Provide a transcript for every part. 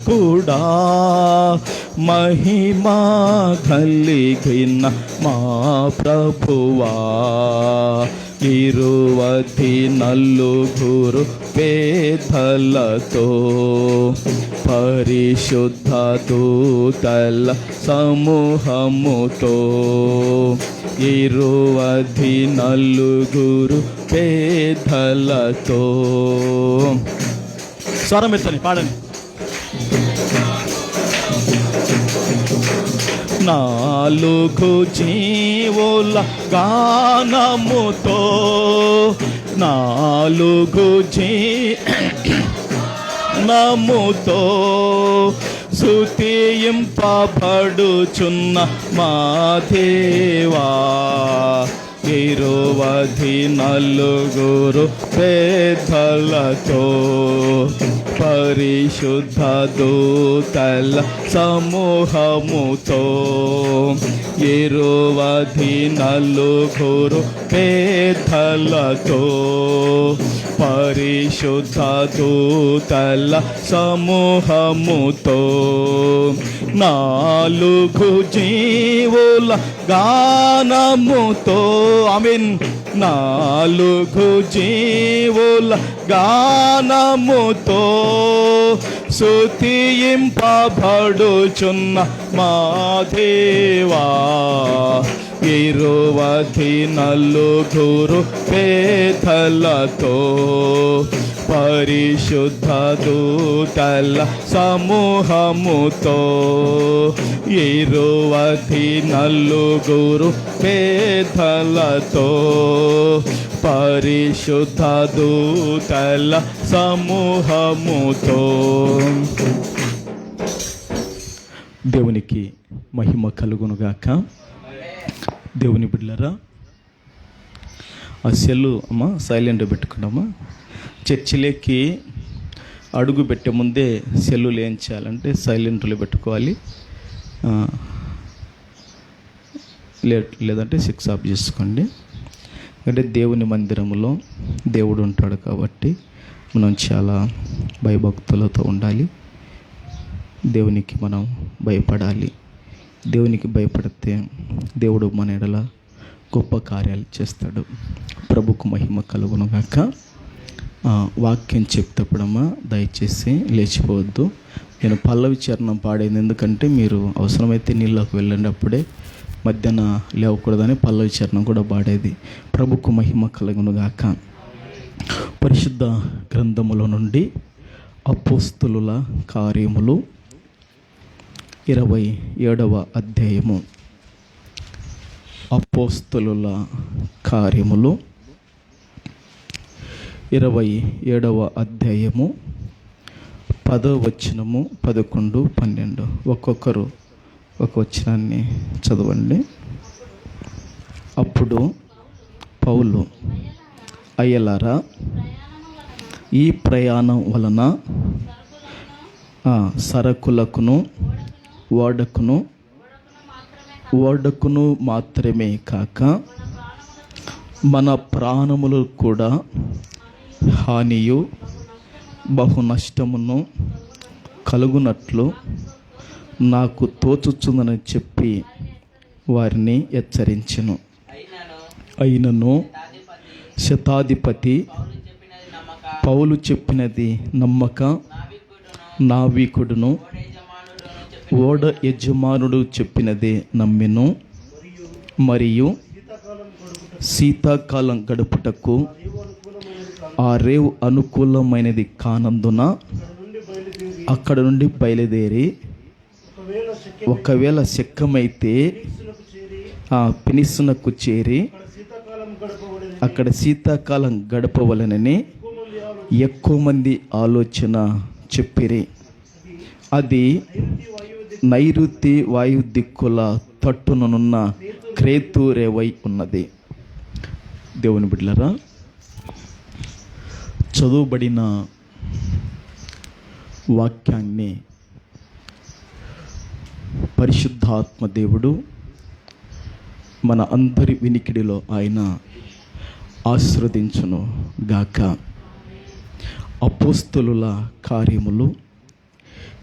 రక్షకుడా, మహిమా కలిగిన మా ప్రభువా, 24 పేదలతో పరిశుద్ధ దూతల సమూహముతో 24 పేదలతో. స్వరం ఎత్తని పాడండి. 4 జీవుల గానముతో, 4 జీవముతో స్తుతింపబడుచున్న మా దేవా, 24 పేదలతో పరిశుద్ధ దూతల సమూహముతో 24 పేదలతో పరిశుద్ధ దూతల సమూహముతో 4 జీవుల గానముతో. ఆమేన్. 4 జీవుల గానముతో స్తుతింపబడుచున్న మా దేవా, 24 పేదలతో పరిశుద్ధ దూతల సమూహముతో 24 పేదలతో పరిశుద్ధ దూతల సమూహముతో. దేవునికి మహిమ కలుగునుగాక. దేవుని బిడ్డలారా, ఆ సెల్లు అమ్మ సైలెంట్ పెట్టుకున్నామా. చర్చిలోకి అడుగు పెట్టే ముందే సెల్లులు ఏం చేయాలంటే సైలెంట్లో పెట్టుకోవాలి, లేదంటే 6 ఆఫ్ చేసుకోండి. అంటే దేవుని మందిరంలో దేవుడు ఉంటాడు కాబట్టి మనం చాలా భయభక్తులతో ఉండాలి. దేవునికి మనం భయపడాలి. దేవునికి భయపడితే దేవుడు మన ఎడల గొప్ప కార్యాలు చేస్తాడు. ప్రభుకు మహిమ కలుగునుగాక. వాక్యం చెప్తేప్పుడమ్మా దయచేసి లేచిపోవద్దు. నేను పల్లవి చరణం పాడేది ఎందుకంటే మీరు అవసరమైతే నీళ్ళకు వెళ్ళండి, అప్పుడే మధ్యాహ్న లేవకూడదని పల్లవి చరణం కూడా పాడేది. ప్రభుకు మహిమ కలుగునుగాక. పరిశుద్ధ గ్రంథముల నుండి అపోస్తలుల కార్యములు 27వ అధ్యాయము. అపోస్తలుల కార్యములు 27వ అధ్యాయము 10వ వచనము, 11, 12 ఒక్కొక్కరు ఒక వచనాన్ని చదవండి. అప్పుడు పౌలు, అయ్యలారా, ఈ ప్రయాణం వలన సరకులకును ఓడకును మాత్రమే కాక మన ప్రాణములు కూడా హానియు బహు నష్టమును కలుగునట్లు నాకు తోచుచుందని చెప్పి వారిని హెచ్చరించెను. అయినను శతాధిపతి పౌలు చెప్పినది నమ్మక, నావికుడును ఓడ యజమానుడు చెప్పినదే నమ్మెను. మరియు శీతాకాలం గడుపుటకు ఆ రేవు అనుకూలమైనది కానందున అక్కడ నుండి బయలుదేరి ఒకవేళ శక్యమైతే ఫినిస్సునకు చేరి అక్కడ శీతాకాలం గడపవలనని ఎక్కువ మంది ఆలోచన చెప్పిరి. అది నైరుతి వాయు దిక్కుల తట్టుననున్న క్రేతు రేవై ఉన్నది. దేవుని బిడ్డలారా, చదువుబడిన వాక్యాన్ని పరిశుద్ధాత్మ దేవుడు మన అందరి వినికిడిలో ఆయన ఆశీర్వదించును గాక. అపోస్తలుల కార్యములు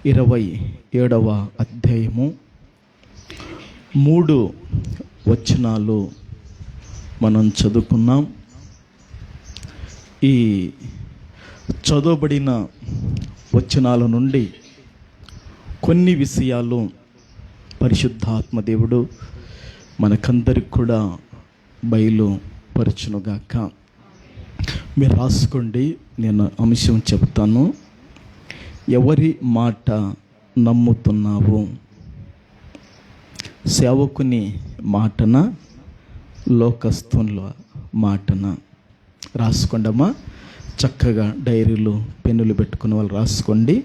27వ అధ్యాయము 3 వచనాలు మనం చదువుకున్నాం. ఈ చదవబడిన వచనాల నుండి కొన్ని విషయాలు పరిశుద్ధాత్మ దేవుడు మనకందరికి కూడా బయలుపరచునుగాక. మీరు రాసుకోండి, నేను అంశం చెప్తాను. ఎవరి మాట నమ్ముతున్నావు? సేవకుని మాటన, లోకస్తుల మాటన? రాసుకోండమ్మా, చక్కగా డైరీలు పెన్నులు పెట్టుకుని వాళ్ళు రాసుకోండి.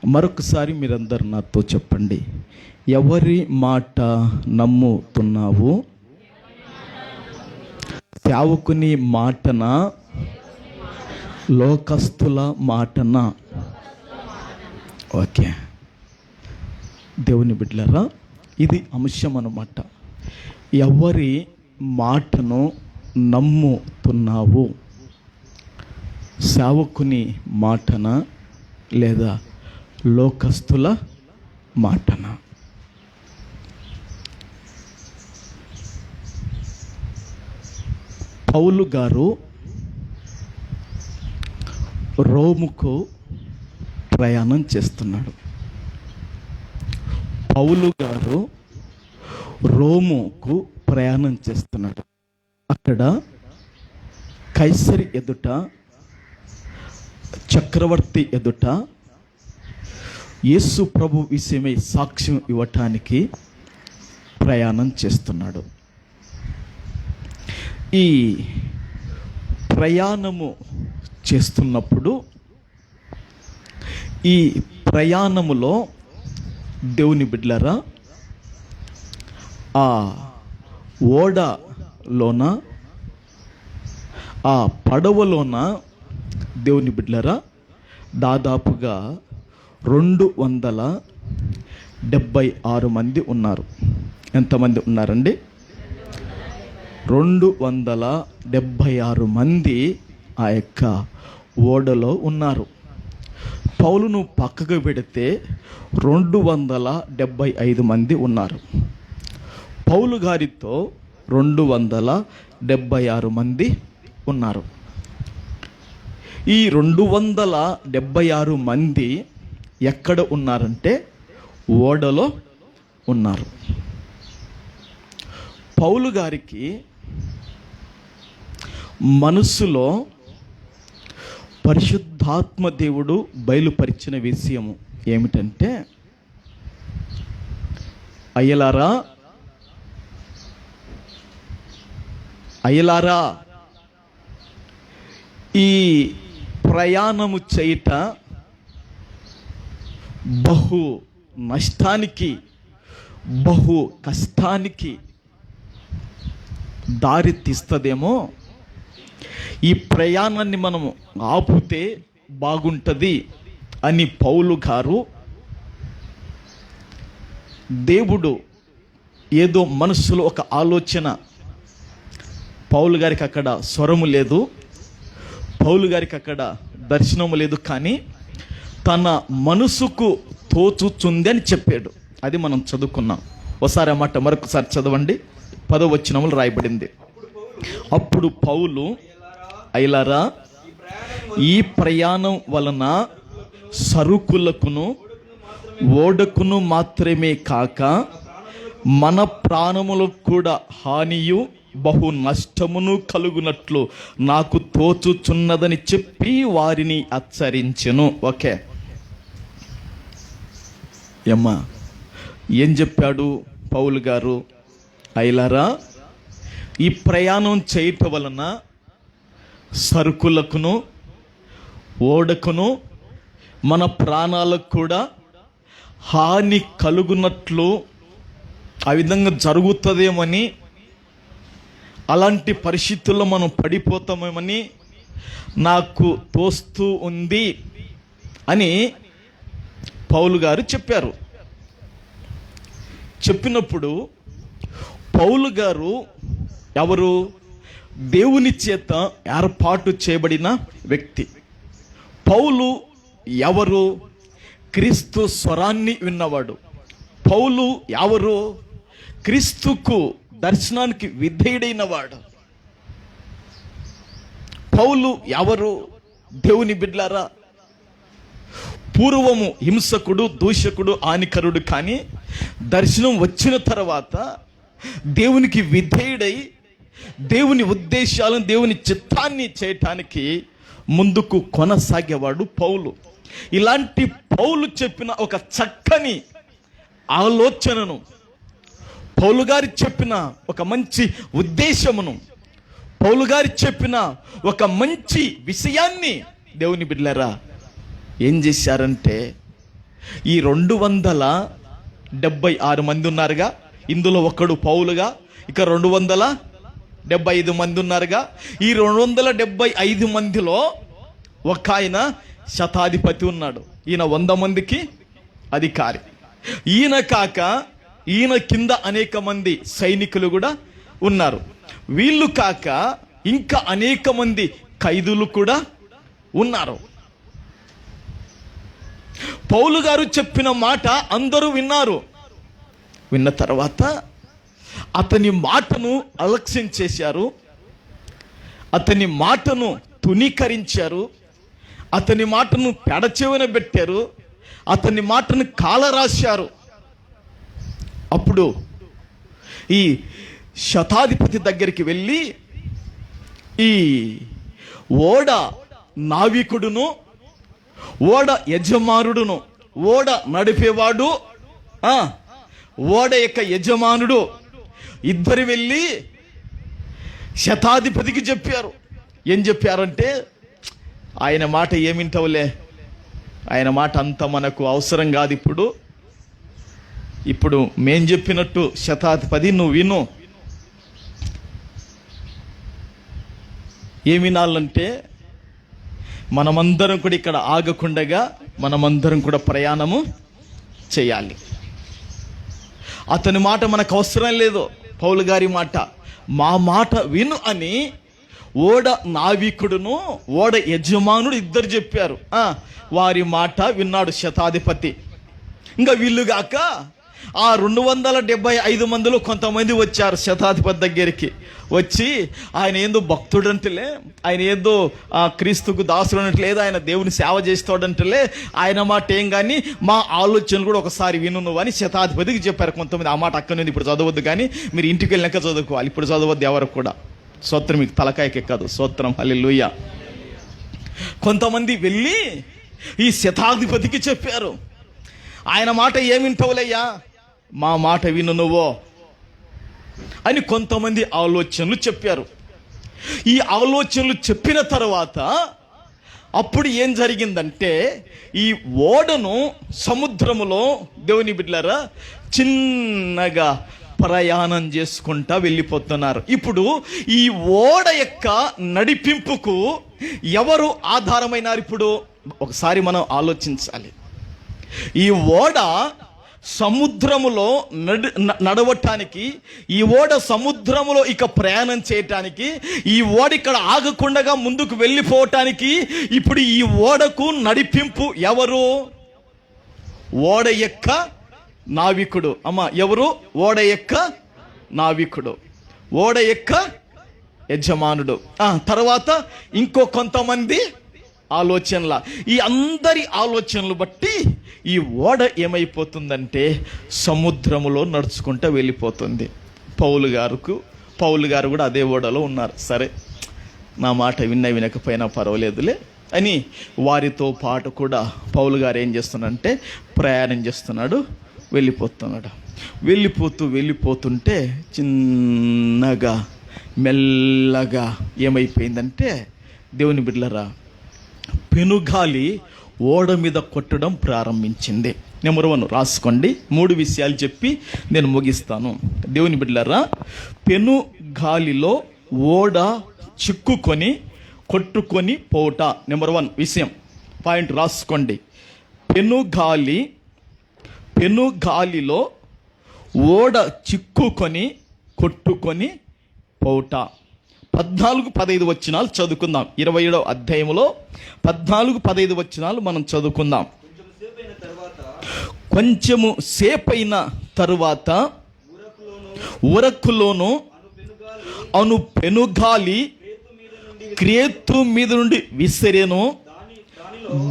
మరొకసారి మీరందరూ నాతో చెప్పండి. ఎవరి మాట నమ్ముతున్నావు? సేవకుని మాటన, లోకస్తుల మాటన? ఓకే దేవుని బిడ్డలారా, ఇది అంశం అన్నమాట. ఎవరి మాటను నమ్ముతున్నావు? సేవకుని మాటన లేదా లోకస్తుల మాటన? పౌలు గారు రోముకు ప్రయాణం చేస్తున్నాడు. పౌలు గారు రోముకు ప్రయాణం చేస్తున్నాడు. అక్కడ కైసరి ఎదుట, చక్రవర్తి ఎదుట యేసు ప్రభు విషయమై సాక్ష్యం ఇవ్వటానికి ప్రయాణం చేస్తున్నాడు. ఈ ప్రయాణము చేస్తున్నప్పుడు, ఈ ప్రయాణములో దేవుని బిడ్డలారా, ఆ ఓడలోన, ఆ పడవలోన దేవుని బిడ్డలారా దాదాపుగా 276 మంది ఉన్నారు. ఎంతమంది ఉన్నారండి? 276 మంది ఆ యొక్క ఓడలో ఉన్నారు. పౌలును పక్కకు పెడితే 275 మంది ఉన్నారు. పౌలు గారితో 276 మంది ఉన్నారు. ఈ 276 మంది ఎక్కడ ఉన్నారంటే ఓడలో ఉన్నారు. పౌలు గారికి మనసులో పరిశుద్ధాత్మ దేవుడు బయలుపరిచిన విషయము ఏమిటంటే, అయ్యలారా, అయ్యలారా, ఈ ప్రయాణము చేయుట బహు నష్టానికి, బహు కష్టానికి దారి తీస్తుందేమో. ఈ ప్రయాణాన్ని మనము ఆపితే బాగుంటుంది అని పౌలు గారు, దేవుడు ఏదో మనసులో ఒక ఆలోచన, పౌలు గారికి అక్కడ స్వరము లేదు, పౌలు గారికి అక్కడ దర్శనము లేదు, కానీ తన మనసుకు తోచుచుంది అని చెప్పాడు. అది మనం చదువుకున్నాం. ఒకసారి ఆ మాట మరొకసారి చదవండి. 10వ వచనములు రాయబడింది. అప్పుడు పౌలు, అయ్యలారా, ఈ ప్రయాణం వలన సరుకులకును ఓడకును మాత్రమే కాక మన ప్రాణములకు కూడా హానియు బహు నష్టమును కలుగునట్లు నాకు తోచుచున్నదని చెప్పి వారిని హెచ్చరించెను. ఓకే అమ్మా, ఏం చెప్పాడు పౌలు గారు? అయ్యలారా, ఈ ప్రయాణం చేయటం వలన సరుకులకును ఓడకును మన ప్రాణాలకు కూడా హాని కలుగునట్లు, ఆ విధంగా జరుగుతుందేమని, అలాంటి పరిస్థితుల్లో మనం పడిపోతామేమని నాకు తోస్తూ ఉంది అని పౌలు గారు చెప్పారు. చెప్పినప్పుడు పౌలు గారు ఎవరు? దేవుని చేత ఏర్పాటు చేయబడిన వ్యక్తి. పౌలు ఎవరు? క్రీస్తు స్వరాన్ని విన్నవాడు. పౌలు ఎవరు? క్రీస్తుకు దర్శనానికి విధేయుడైన వాడు. పౌలు ఎవరు? దేవుని బిడ్డలారా, పూర్వము హింసకుడు, దూషకుడు, హానికరుడు, కానీ దర్శనం వచ్చిన తర్వాత దేవునికి విధేయుడై దేవుని ఉద్దేశాలను, దేవుని చిత్తాన్ని చేయటానికి ముందుకు కొనసాగేవాడు పౌలు. ఇలాంటి పౌలు చెప్పిన ఒక చక్కని ఆలోచనను, పౌలు గారి చెప్పిన ఒక మంచి ఉద్దేశమును, పౌలు గారి చెప్పిన ఒక మంచి విషయాన్ని దేవుని బిడ్డలారా ఏం చేశారంటే, ఈ 276 మంది ఉన్నారుగా, ఇందులో ఒకడు పౌలుగా, ఇక 275 మంది ఉన్నారుగా. ఈ 275 మందిలో ఒక ఆయన శతాధిపతి ఉన్నాడు. ఈయన 100 మందికి అధికారి. ఈయన కాక ఈయన కింద అనేక మంది సైనికులు కూడా ఉన్నారు. వీళ్ళు కాక ఇంకా అనేక మంది ఖైదులు కూడా ఉన్నారు. పౌలు గారు చెప్పిన మాట అందరూ విన్నారు. విన్న తర్వాత అతని మాటను అలక్ష్యం చేశారు, అతని మాటను తునీకరించారు, అతని మాటను పెడచెవిన పెట్టారు, అతని మాటను కాలరాశారు. అప్పుడు ఈ శతాధిపతి దగ్గరికి వెళ్ళి, ఈ ఓడ నావికుడును, ఓడ యజమానుడును, ఓడ నడిపేవాడు, ఓడ యొక్క యజమానుడు ఇద్దరు వెళ్ళి శతాధిపతికి చెప్పారు. ఏం చెప్పారంటే, ఆయన మాట ఏమింటవులే, ఆయన మాట అంత మనకు అవసరం కాదు. ఇప్పుడు మేం చెప్పినట్టు శతాధిపతి నువ్వు విను. ఏమి వినాలంటే, మనమందరం కూడా ఇక్కడ ఆగకుండగా మనమందరం కూడా ప్రయాణము చేయాలి. అతని మాట మనకు అవసరం లేదు, పౌలు గారి మాట, మా మాట విను అని ఓడ నావికుడును ఓడ యజమానుడు ఇద్దరు చెప్పారు. వారి మాట విన్నాడు శతాధిపతి. ఇంకా వీళ్ళుగాక ఆ 275 మందిలో కొంతమంది వచ్చారు శతాధిపతి దగ్గరికి. వచ్చి ఆయన ఏందో భక్తుడు అంటలే, ఆయన ఏదో క్రీస్తుకు దాసుడు అనట్లేదు, ఆయన దేవుని సేవ చేస్తాడంటలే, ఆయన మాట ఏం కానీ మా ఆలోచనలు కూడా ఒకసారి విను నువ్వు అని శతాధిపతికి చెప్పారు. కొంతమంది ఆ మాట అక్కడి నుంచి ఇప్పుడు చదవద్దు, కానీ మీరు ఇంటికి వెళ్ళాక చదువుకోవాలి, ఇప్పుడు చదవద్దు ఎవరు కూడా. స్తోత్రం, మీకు తలకాయకి ఎక్కదు. స్తోత్రం, హల్లెలూయా. కొంతమంది వెళ్ళి ఈ శతాధిపతికి చెప్పారు, ఆయన మాట ఏమింటవులయ్యా, మా మాట విను నువ్వో అని కొంతమంది ఆలోచనలు చెప్పారు. ఈ ఆలోచనలు చెప్పిన తర్వాత అప్పుడు ఏం జరిగిందంటే, ఈ ఓడను సముద్రములో దేవుని బిడ్డలారా చిన్నగా ప్రయాణం చేసుకుంటా వెళ్ళిపోతున్నారు. ఇప్పుడు ఈ ఓడ యొక్క నడిపింపుకు ఎవరు ఆధారమైనారు? ఇప్పుడు ఒకసారి మనం ఆలోచించాలి. ఈ ఓడ సముద్రములో నడవటానికి, ఈ ఓడ సముద్రములో ఇక ప్రయాణం చేయటానికి, ఈ ఓడ ఇక్కడ ఆగకుండా ముందుకు వెళ్ళిపోవటానికి ఇప్పుడు ఈ ఓడకు నడిపింపు ఎవరు? ఓడ యొక్క నావికుడు. ఎవరు? ఓడ యొక్క నావికుడు, ఓడ యొక్క యజమానుడు. తర్వాత ఇంకో కొంతమంది ఆలోచనల. ఈ అందరి ఆలోచనలు బట్టి ఈ ఓడ ఏమైపోతుందంటే సముద్రములో నడుచుకుంటూ వెళ్ళిపోతుంది. పౌలు గారు కూడా అదే ఓడలో ఉన్నారు. సరే, నా మాట వినకపోయినా పర్వాలేదులే అని వారితో పాటు కూడా పౌలు గారు ఏం చేస్తున్నాడంటే ప్రయాణం చేస్తున్నాడు, వెళ్ళిపోతున్నాడు. వెళ్ళిపోతుంటే చిన్నగా మెల్లగా ఏమైపోయిందంటే, దేవుని బిడ్డలారా, పెనుగాలి ఓడ మీద కొట్టడం ప్రారంభించింది. నెంబర్ 1 రాసుకోండి. 3 విషయాలు చెప్పి నేను ముగిస్తాను. దేవుని బిడ్డలారా, పెనుగాలిలో ఓడ చిక్కుకొని కొట్టుకొని పోట. నెంబర్ 1 విషయం, పాయింట్ రాసుకోండి. పెనుగాలిలో ఓడ చిక్కుకొని కొట్టుకొని పోట. 14-15 వచనాలు చదువుకుందాం. 27వ అధ్యాయంలో 14-15 వచనాలు మనం చదువుకుందాం. కొంచెము సేపైన తరువాత ఉరకులోను అను పెనుగాలి క్రేతు మీద నుండి విసిరెను.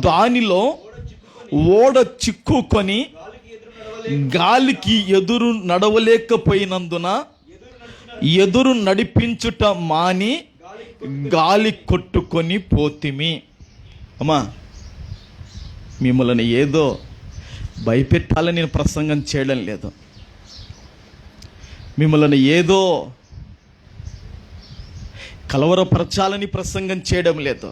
దానిలో ఓడ చిక్కుకొని గాలికి ఎదురు నడవలేకపోయినందున ఎదురు నడిపించుట మాని గాలి కొట్టుకొని పోతిమి. అమ్మా, మిమ్మల్ని ఏదో భయపెట్టాలని నేను ప్రసంగం చేయడం లేదు. మిమ్మల్ని ఏదో కలవరపరచాలని ప్రసంగం చేయడం లేదు.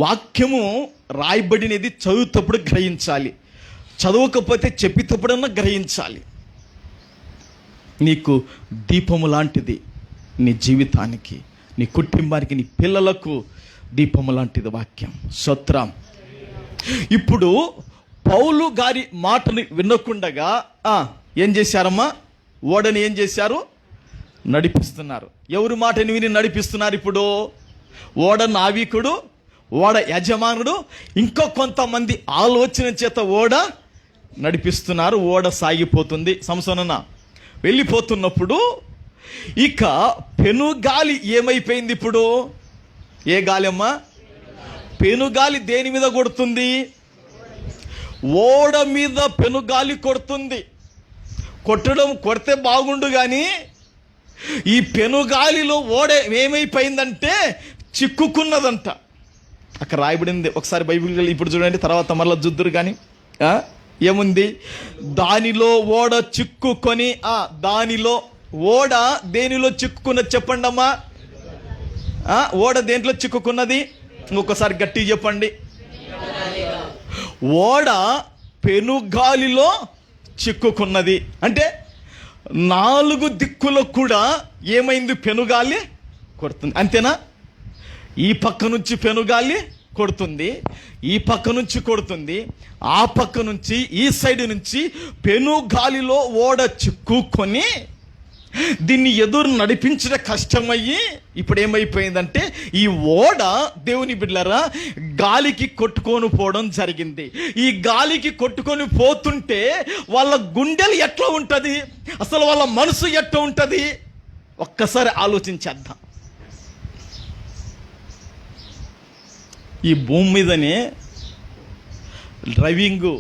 వాక్యము రాయబడినది చదువుతప్పుడు గ్రహించాలి, చదవకపోతే చెప్పేటప్పుడన్నా గ్రహించాలి. నీకు దీపము లాంటిది నీ జీవితానికి, నీ కుటుంబానికి, నీ పిల్లలకు దీపము లాంటిది వాక్యం. స్తోత్రం. ఇప్పుడు పౌలు గారి మాటని వినకుండగా ఏం చేశారమ్మా? ఓడని ఏం చేశారు? నడిపిస్తున్నారు. ఎవరి మాటని విని నడిపిస్తున్నారు? ఇప్పుడు ఓడ నావికుడు, ఓడ యజమానుడు, ఇంకో కొంతమంది ఆలోచన చేత ఓడ నడిపిస్తున్నారు. ఓడ సాగిపోతుంది. సంసోనన్న వెళ్ళిపోతున్నప్పుడు ఇక పెనుగాలి ఏమైపోయింది? ఇప్పుడు ఏ గాలి అమ్మా? పెనుగాలి దేని మీద కొడుతుంది? ఓడ మీద పెనుగాలి కొడుతుంది. కొడితే బాగుండు కానీ ఈ పెనుగాలిలో ఓడ ఏమైపోయిందంటే చిక్కుకున్నదంట. అక్కడ రాయబడింది, ఒకసారి బైబిల్ ఇప్పుడు చూడండి, తర్వాత మరలా చూద్దురు. కానీ ఏముంది? దానిలో ఓడ చిక్కుకొని, దానిలో ఓడ దేనిలో చిక్కుకున్నది చెప్పండి అమ్మా. ఓడ దేంట్లో చిక్కుకున్నది? ఇంకొకసారి గట్టిగా చెప్పండి. ఓడ పెనుగాలిలో చిక్కుకున్నది. అంటే 4 దిక్కులో కూడా ఏమైంది? పెనుగాలి కొడుతుంది. అంతేనా? ఈ పక్క నుంచి పెనుగాలి కొడుతుంది, ఈ పక్క నుంచి కొడుతుంది, ఆ పక్క నుంచి, ఈ సైడ్ నుంచి పెనుగాలిలో ఓడ చిక్కుకొని దీన్ని ఎదురు నడిపించడం కష్టమయ్యి ఇప్పుడు ఏమైపోయిందంటే ఈ ఓడ, దేవుని బిడ్డలారా, గాలికి కొట్టుకొని పోవడం జరిగింది. ఈ గాలికి కొట్టుకొని పోతుంటే వాళ్ళ గుండెలు ఎట్లా ఉంటుంది, అసలు వాళ్ళ మనసు ఎట్లా ఉంటుంది? ఒక్కసారి ఆలోచించేద్దాం. ఈ భూమి మీదనే డ్రైవింగ్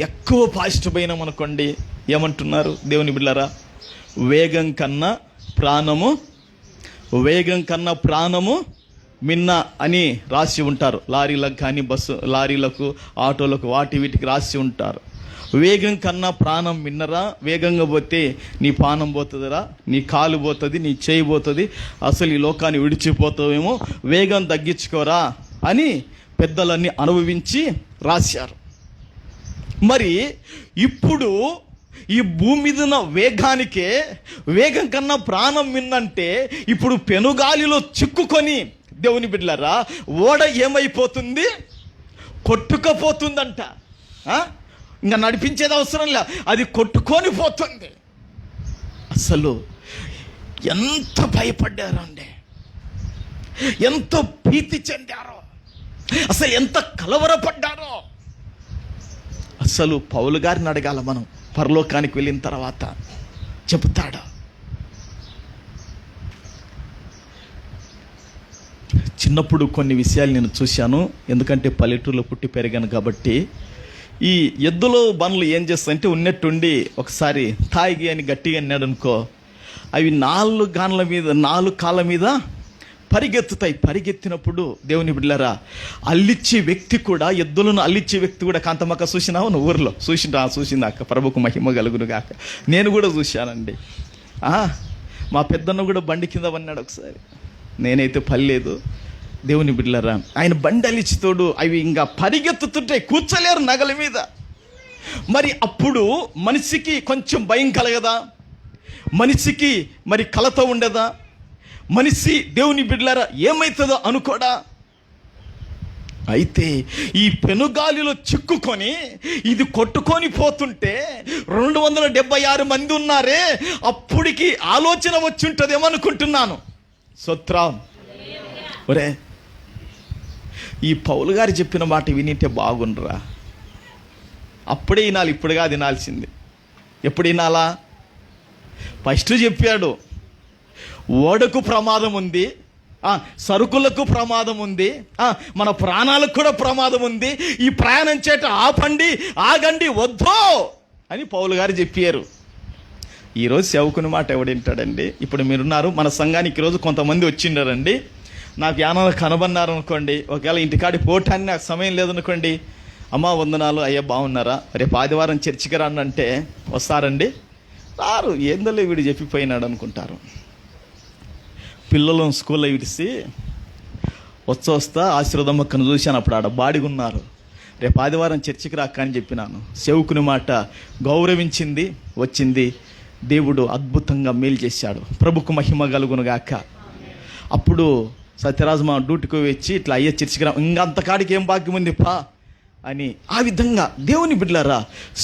ఎక్కువ ఫాస్ట్ పోయినాం అనుకోండి, ఏమంటున్నారు దేవుని బిడ్డలారా? వేగం కన్నా ప్రాణము మిన్న అని రాసి ఉంటారు. లారీలకు కానీ లారీలకు, ఆటోలకు, వీటికి రాసి ఉంటారు. వేగం కన్నా ప్రాణం మిన్నరా? వేగంగా పోతే నీ పానం పోతుందిరా, నీ కాలు పోతుంది, నీ చేయి పోతుంది, అసలు ఈ లోకాన్ని విడిచిపోతావేమో, వేగం తగ్గించుకోరా అని పెద్దలన్నీ అనుభవించి రాశారు. మరి ఇప్పుడు ఈ భూమి మీద ఉన్న వేగానికే, వేగం కన్నా ప్రాణం మిన్నంటే ఇప్పుడు పెనుగాలిలో చిక్కుకొని, దేవుని బిడ్డలారా, ఓడ ఏమైపోతుంది? కొట్టుకపోతుందంట. ఇంకా నడిపించేది అవసరం లే, అది కొట్టుకొని పోతుంది. అసలు ఎంత భయపడ్డారండి, ఎంతో భీతి చెందారో, అసలు ఎంత కలవరపడ్డారో. అసలు పౌలు గారిని అడగాల మనం, పరలోకానికి వెళ్ళిన తర్వాత చెబుతాడు. చిన్నప్పుడు కొన్ని విషయాలు నేను చూశాను, ఎందుకంటే పల్లెటూరులో పుట్టి పెరిగాను కాబట్టి. ఈ ఎద్దులో బండ్లు ఏం చేస్తాయంటే ఉన్నట్టుండి ఒకసారి తాగి అని గట్టిగా అన్నాడు అనుకో, అవి 4 కాళ్ళ మీద పరిగెత్తుతాయి. పరిగెత్తినప్పుడు దేవుని బిడ్డలారా, అల్లిచ్చే వ్యక్తి కూడా, ఎద్దులను అల్లిచ్చే వ్యక్తి కూడా, కాంతమ్మక్క చూసినావు నువ్వు ఊర్లో? చూసింది అక్క, ప్రభుకు మహిమ కలుగును గాక. నేను కూడా చూశానండి. మా పెద్దన్న కూడా బండి కింద పన్నాడు ఒకసారి, నేనైతే పర్లేదు. దేవుని బిడ్డలారా, ఆయన బండి అలిచితోడు అవి ఇంకా పరిగెత్తుతుంటే కూర్చోలేరు నగల మీద. మరి అప్పుడు మనిషికి కొంచెం భయం కలగదా? మనిషికి మరి కలత ఉండదా? మనిషి దేవుని బిడ్డలారా ఏమవుతుందో అనుకోడా? అయితే ఈ పెనుగాలిలో చిక్కుకొని ఇది కొట్టుకొని పోతుంటే 276 మంది ఉన్నారే, అప్పటికి ఆలోచన వచ్చి ఉంటుందేమో అనుకుంటున్నాను. ఒరే, ఈ పౌలు గారు చెప్పిన మాట వినింటే బాగుండ్రా. అప్పుడే వినాలి, ఇప్పుడుగా వినాల్సింది. ఎప్పుడు వినాలా? ఫస్ట్ చెప్పాడు ఓడకు ప్రమాదం ఉంది, సరుకులకు ప్రమాదం ఉంది, మన ప్రాణాలకు కూడా ప్రమాదం ఉంది. ఈ ప్రయాణం చేట ఆపండి, ఆగండి, వద్దు అని పౌలు గారు చెప్పారు. ఈరోజు సేవకుని మాట ఎవడింటాడండి? ఇప్పుడు మీరున్నారు, మన సంఘానికి ఈరోజు కొంతమంది వచ్చిండారండి. నాకు యానాలు కనబన్నారు అనుకోండి, ఒకవేళ ఇంటికాడి పోవటానికి నాకు సమయం లేదనుకోండి, అమ్మా వందనాలు, అయ్యా బాగున్నారా, రేపు ఆదివారం చర్చికి రండి అంటే వస్తారండి? రారు. ఏందోలే వీడు చెప్పిపోయినాడు అనుకుంటారు. పిల్లలను స్కూల్లో విడిసి వస్తా ఆశీర్వదమ్మక్కను చూశాను, అప్పుడు ఆడ బాడిగున్నారు. రేపు ఆదివారం చర్చికి రాక అని చెప్పినాను. సేవకుని మాట గౌరవించింది, వచ్చింది. దేవుడు అద్భుతంగా మేలు చేశాడు. ప్రభుకు మహిమ కలుగును గాక. అప్పుడు సత్యరాజు మా డ్యూటీకి వచ్చి ఇట్లా అయ్యే చర్చికి రా, ఇంకంతకాడికి ఏం భాగ్యం ఉంది పా అని. ఆ విధంగా దేవుని బిడ్డలారా,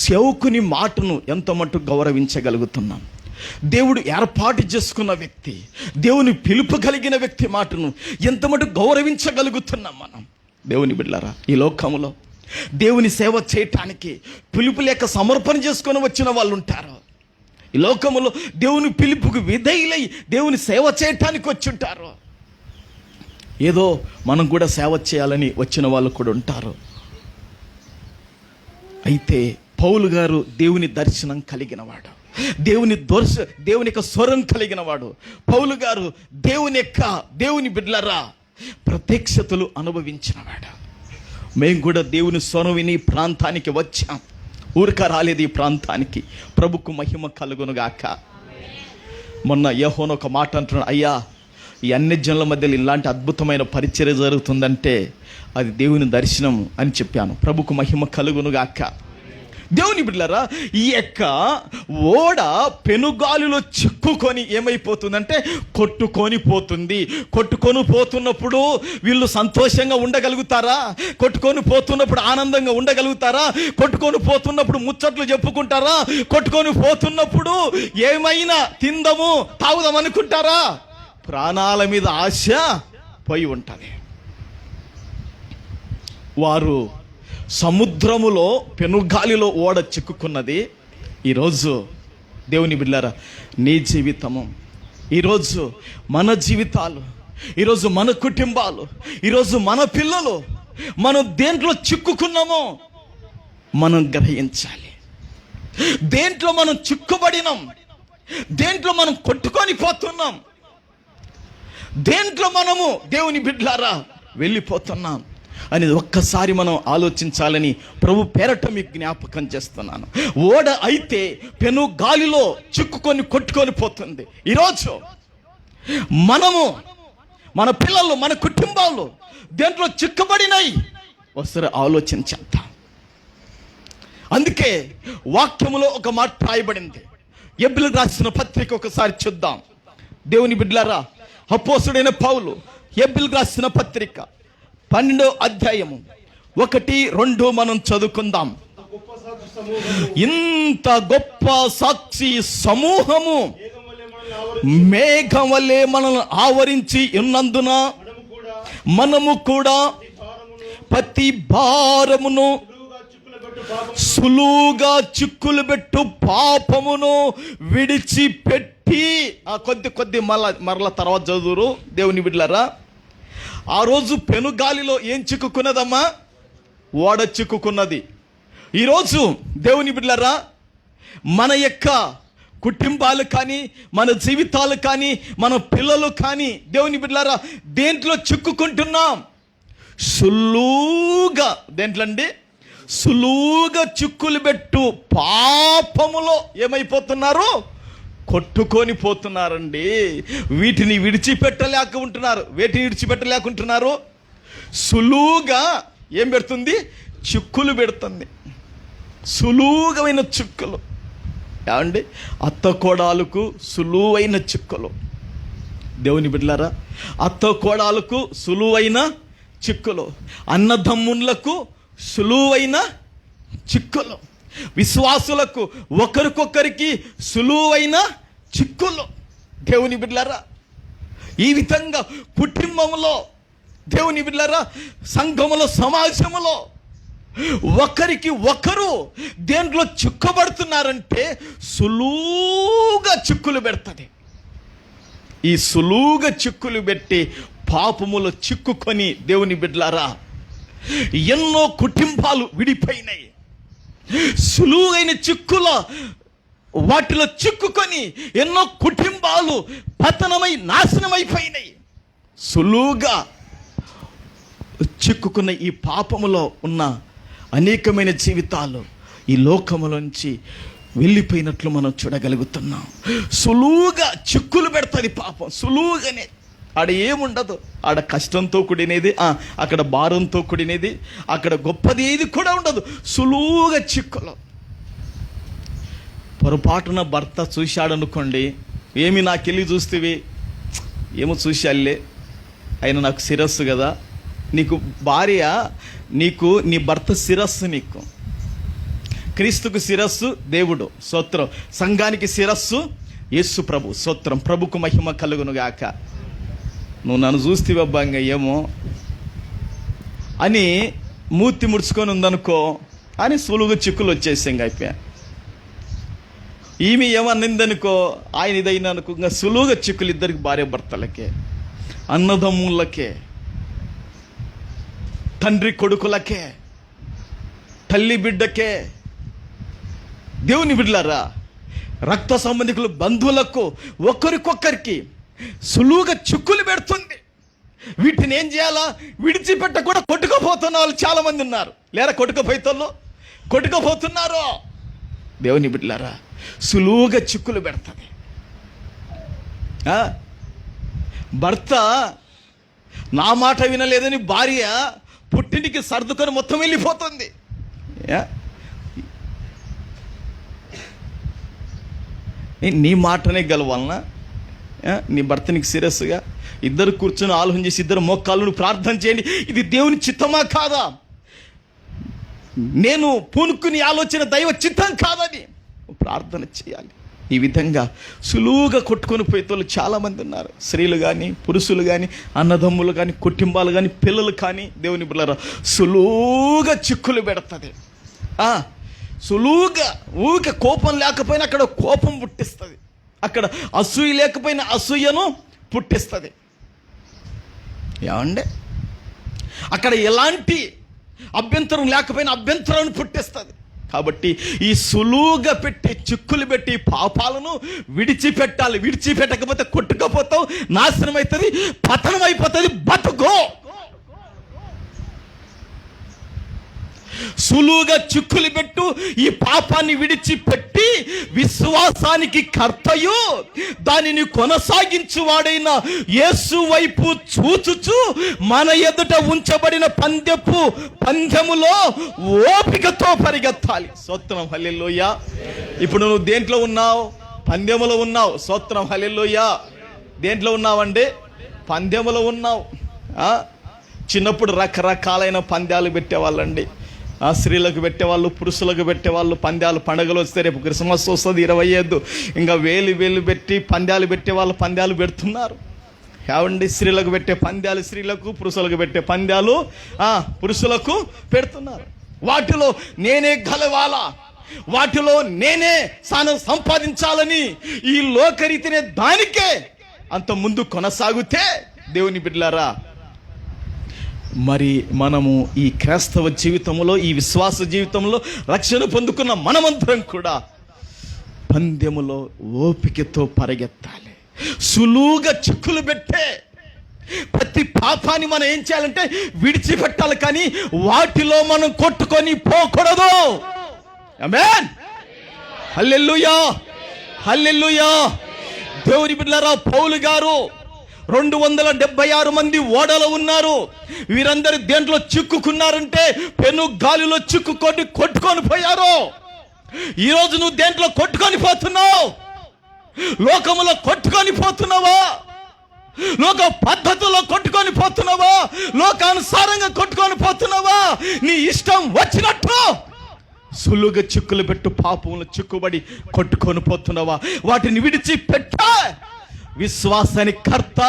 సేవకుని మాటను ఎంత మటుకు గౌరవించగలుగుతున్నాం? దేవుడు ఏర్పాటు చేసుకున్న వ్యక్తి, దేవుని పిలుపు కలిగిన వ్యక్తి మాటను ఎంత మటుకు గౌరవించగలుగుతున్నాం మనం? దేవుని బిడ్డలారా, ఈ లోకములో దేవుని సేవ చేయటానికి పిలుపు లేక సమర్పణ చేసుకొని వచ్చిన వాళ్ళు ఉంటారు. ఈ లోకములో దేవుని పిలుపుకు విధేయులై దేవుని సేవ చేయటానికి వచ్చి ఉంటారు. ఏదో మనం కూడా సేవ చేయాలని వచ్చిన వాళ్ళు కూడా ఉంటారు. అయితే పౌలు గారు దేవుని దర్శనం కలిగినవాడు, దేవుని యొక్క స్వరం కలిగినవాడు. పౌలు గారు దేవుని బిడ్డలారా ప్రత్యక్షతలు అనుభవించినవాడు. మేము కూడా దేవుని స్వరం విని ప్రాంతానికి వచ్చాం, ఊరిక రాలేదు ఈ ప్రాంతానికి. ప్రభుకు మహిమ కలుగునుగాక. మొన్న యోహాను ఒక మాట అంటున్నాడు, అయ్యా ఈ అన్ని జనుల మధ్యలో ఇలాంటి అద్భుతమైన పరిచర్య జరుగుతుందంటే అది దేవుని దర్శనం అని చెప్పాను. ప్రభుకు మహిమ కలుగునుగాక. దేవుని బిడ్డలారా, ఈ యొక్క ఓడ పెనుగాలిలో చిక్కుకొని ఏమైపోతుందంటే కొట్టుకొని పోతుంది. కొట్టుకొని పోతున్నప్పుడు వీళ్ళు సంతోషంగా ఉండగలుగుతారా? కొట్టుకొని పోతున్నప్పుడు ఆనందంగా ఉండగలుగుతారా? కొట్టుకొని పోతున్నప్పుడు ముచ్చట్లు చెప్పుకుంటారా? కొట్టుకొని పోతున్నప్పుడు ఏమైనా తిందాము తాగుదాం అనుకుంటారా? ప్రాణాల మీద ఆశ పోయి ఉంటుంది. వారు సముద్రములో పెనుగాలిలో ఓడ చిక్కుకున్నది. ఈరోజు దేవుని బిడ్డలారా, నీ జీవితము, ఈరోజు మన జీవితాలు, ఈరోజు మన కుటుంబాలు, ఈరోజు మన పిల్లలు, మనం దేంట్లో చిక్కుకున్నామో మనం గ్రహించాలి. దేంట్లో మనం చిక్కుబడినాం, దేంట్లో మనం కొట్టుకొని పోతున్నాం, దేంట్లో మనము దేవుని బిడ్డలారా వెళ్ళిపోతున్నాం అనేది ఒక్కసారి మనం ఆలోచించాలని ప్రభు పేరట మీకు జ్ఞాపకం చేస్తున్నాను. ఓడ అయితే పెను గాలిలో చిక్కుకొని కొట్టుకొని పోతుంది. ఈరోజు మనము, మన పిల్లలు, మన కుటుంబాలు దేంట్లో చిక్కుబడినాయి ఒకసారి ఆలోచించేద్దాం. అందుకే వాక్యములో ఒక మాట రాయబడింది. హెబ్రీయులకు రాసిన పత్రిక ఒకసారి చూద్దాం. దేవుని బిడ్డలారా, అపోస్తలుడైన పౌలు హెబ్రీయులకు రాసిన పత్రిక 12వ అధ్యాయము 1-2 మనం చదువుకుందాం. ఇంత గొప్ప సాక్షి సమూహము మేఘం వలె మనల్ని ఆవరించి ఉన్నందున మనము కూడా ప్రతి భారమును సులువుగా చిక్కులు పెట్టు పాపమును విడిచిపెట్టి, కొద్ది మరల తర్వాత చదువురు దేవుని బిడ్డలారా. ఆ రోజు పెనుగాలిలో ఏం చిక్కుకున్నదమ్మా? ఓడ చిక్కుకున్నది. ఈరోజు దేవుని బిడ్డలారా, మన యొక్క కుటుంబాలు కానీ, మన జీవితాలు కానీ, మన పిల్లలు కానీ దేవుని బిడ్డలారా దేంట్లో చిక్కుకుంటున్నాం? సులువుగా, దేంట్లో అండి? సులువుగా చిక్కులు పెట్టు పాపములో ఏమైపోతున్నారు? కొట్టుకొని పోతున్నారండి. వీటిని విడిచిపెట్టలేకుంటున్నారు. సులువుగా ఏం పెడుతుంది? చిక్కులు పెడుతుంది. సులువుగైన చిక్కులు. ఏమండి? అత్త కోడాలకు సులువైన చిక్కులు. దేవుని బిడ్డలారా, అత్త కోడాలకు సులువైన చిక్కులు, అన్నదమ్ములకు సులువైన చిక్కులు, విశ్వాసులకు ఒకరికొకరికి సులువైన చిక్కులు. దేవుని బిడ్డలారా, ఈ విధంగా కుటుంబంలో దేవుని బిడ్డలారా, సంఘములో, సమాజములో ఒకరికి ఒకరు దేంట్లో చిక్కుబడుతున్నారంటే సులువుగా చిక్కులు పెడుతుంది. ఈ సులువుగా చిక్కులు పెట్టి పాపములో చిక్కుకొని దేవుని బిడ్డలారా ఎన్నో కుటుంబాలు విడిపోయినాయి. సులువైన చిక్కుల వాటిలో చిక్కుకొని ఎన్నో కుటుంబాలు పతనమై నాశనమైపోయినాయి. సులువుగా చిక్కుకున్న ఈ పాపములో ఉన్న అనేకమైన జీవితాలు ఈ లోకములోంచి వెళ్ళిపోయినట్లు మనం చూడగలుగుతున్నాం. సులువుగా చిక్కులు పెడుతుంది పాపం, సులువుగానే. ఆడ ఏముండదు, ఆడ కష్టంతో కూడినది, అక్కడ భారంతో కూడినది, అక్కడ గొప్పది ఏది కూడా ఉండదు. సులువుగా చిక్కులు. పొరపాటున భర్త చూశాడనుకోండి, ఏమి నాకెళ్ళి చూస్తేవి, ఏమో చూశాలే, ఆయన నాకు శిరస్సు కదా. నీకు భార్య, నీకు నీ భర్త శిరస్సు, నీకు క్రీస్తుకు శిరస్సు దేవుడు, స్తోత్రం. సంఘానికి శిరస్సు యేసు ప్రభు, స్తోత్రం. ప్రభుకు మహిమ కలుగును గాక. నువ్వు నన్ను చూస్తేవబ్బాంగా ఏమో అని మూర్తి ముడుచుకొని ఉందనుకో అని సులువుగా చిక్కులు వచ్చేసాం అయిపోయా. ఈమె ఏమన్నిందనుకో, ఆయన ఇదైనా అనుకో, ఇంకా సులువుగా చిక్కులు ఇద్దరికి, భార్య భర్తలకే, అన్నదమ్ములకే, తండ్రి కొడుకులకే, తల్లి బిడ్డకే. దేవుని బిడ్డలారా, రక్త సంబంధికులు, బంధువులకు ఒకరికొకరికి సులువుగా చిక్కులు పెడుతుంది. వీటిని ఏం చేయాలా, విడిచిపెట్టకుండా కొట్టుకుపోతున్న వాళ్ళు చాలా మంది ఉన్నారు. లేరా కొట్టుకుపోతున్నారు. దేవుని బిడ్డలారా, సులువుగా చిక్కులు పెడుతుంది. భర్త నా మాట వినలేదని భార్య పుట్టింటికి సర్దుకొని మొత్తం వెళ్ళిపోతుంది. నీ మాటనే గెలవాలనా? నీ భర్త నీకు సీరియస్గా ఇద్దరు కూర్చొని ఆలోచన చేసి, ఇద్దరు మోకాళ్ళను ప్రార్థన చేయండి, ఇది దేవుని చిత్తమా కాదా, నేను పూనుకుని ఆలోచన దైవ చిత్తం కాదని ప్రార్థన చేయాలి. ఈ విధంగా సులువుగా కొట్టుకొని పోయేతోళ్ళు చాలామంది ఉన్నారు. స్త్రీలు కానీ, పురుషులు కానీ, అన్నదమ్ములు కానీ, కుటుంబాలు కానీ, పిల్లలు కానీ. దేవుని బిడ్డలారా, సులువుగా చిక్కులు పెడుతుంది. సులువుగా ఊరికే కోపం లేకపోయినా అక్కడ కోపం పుట్టిస్తుంది, అక్కడ అసూయ లేకపోయినా అసూయను పుట్టిస్తుంది. ఏమండి, అక్కడ ఎలాంటి అభ్యంతరం లేకపోయినా అభ్యంతరాన్ని పుట్టిస్తుంది. కాబట్టి ఈ సులువుగా పెట్టి చిక్కులు పెట్టి పాపాలను విడిచిపెట్టాలి. విడిచిపెట్టకపోతే కొట్టుకపోతావు, నాశనం అవుతుంది, పతనం అయిపోతుంది బతుకో. సులువుగా చిక్కులు పెట్టు, ఈ పాపాన్ని విడిచిపెట్టి విశ్వాసానికి కర్తయు దానిని కొనసాగించువాడైన యేసు వైపు చూచుచు మన ఎదుట ఉంచబడిన పందెములో ఓపికతో పరిగెత్తాలి. స్తోత్రం, హల్లెలూయా. ఇప్పుడు నువ్వు దేంట్లో ఉన్నావు? పందెములో ఉన్నావు. స్తోత్రం, హల్లెలూయా. దేంట్లో ఉన్నావండి? పందెములో ఉన్నావు. చిన్నప్పుడు రకరకాలైన పందాలు పెట్టేవాళ్ళండి. స్త్రీలకు పెట్టేవాళ్ళు, పురుషులకు పెట్టేవాళ్ళు. పందాలు, పండుగలు వస్తే, రేపు క్రిస్మస్ వస్తుంది 25, ఇంకా వేలు పెట్టి పందాలు పెట్టేవాళ్ళు పందాలు పెడుతున్నారు. ఏమండి, స్త్రీలకు పెట్టే పందాలు స్త్రీలకు, పురుషులకు పెట్టే పందాలు పురుషులకు పెడుతున్నారు. వాటిలో నేనే గెలవాలా, వాటిలో నేనే స్థానం సంపాదించాలని ఈ లోకరీతినే దానికే అంత ముందు కొనసాగితే, దేవుని బిడ్డలారా, మరి మనము ఈ క్రైస్తవ జీవితంలో, ఈ విశ్వాస జీవితంలో రక్షణ పొందుకున్న మనమందరం కూడా పందెములో ఓపికతో పరిగెత్తాలి. సులువుగా చిక్కులు పెట్టే ప్రతి పాపాన్ని మనం ఏం చేయాలంటే విడిచిపెట్టాలి, కానీ వాటిలో మనం కొట్టుకొని పోకూడదు. ఆమేన్, హల్లెలూయా, హల్లెలూయా. దేవుని బిడ్డలారా, పౌలు గారు 276 మంది ఓడలో ఉన్నారు. వీరందరూ దేంట్లో చిక్కుకున్నారంటే పెను గాలిలో చిక్కుకొని కొట్టుకొని పోయారు. ఈరోజు నువ్వు దేంట్లో కొట్టుకొని పోతున్నావు? లోకములో కొట్టుకొని పోతున్నావా? లోక పద్ధతుల్లో కొట్టుకొని పోతున్నావా? లోకానుసారంగా కొట్టుకొని పోతున్నావా? నీ ఇష్టం వచ్చినట్టు సులువుగా చిక్కులు పెట్టు పాపంలో చిక్కుబడి కొట్టుకొని పోతున్నావా? వాటిని విడిచి పెట్టా విశ్వాసానికి కర్త,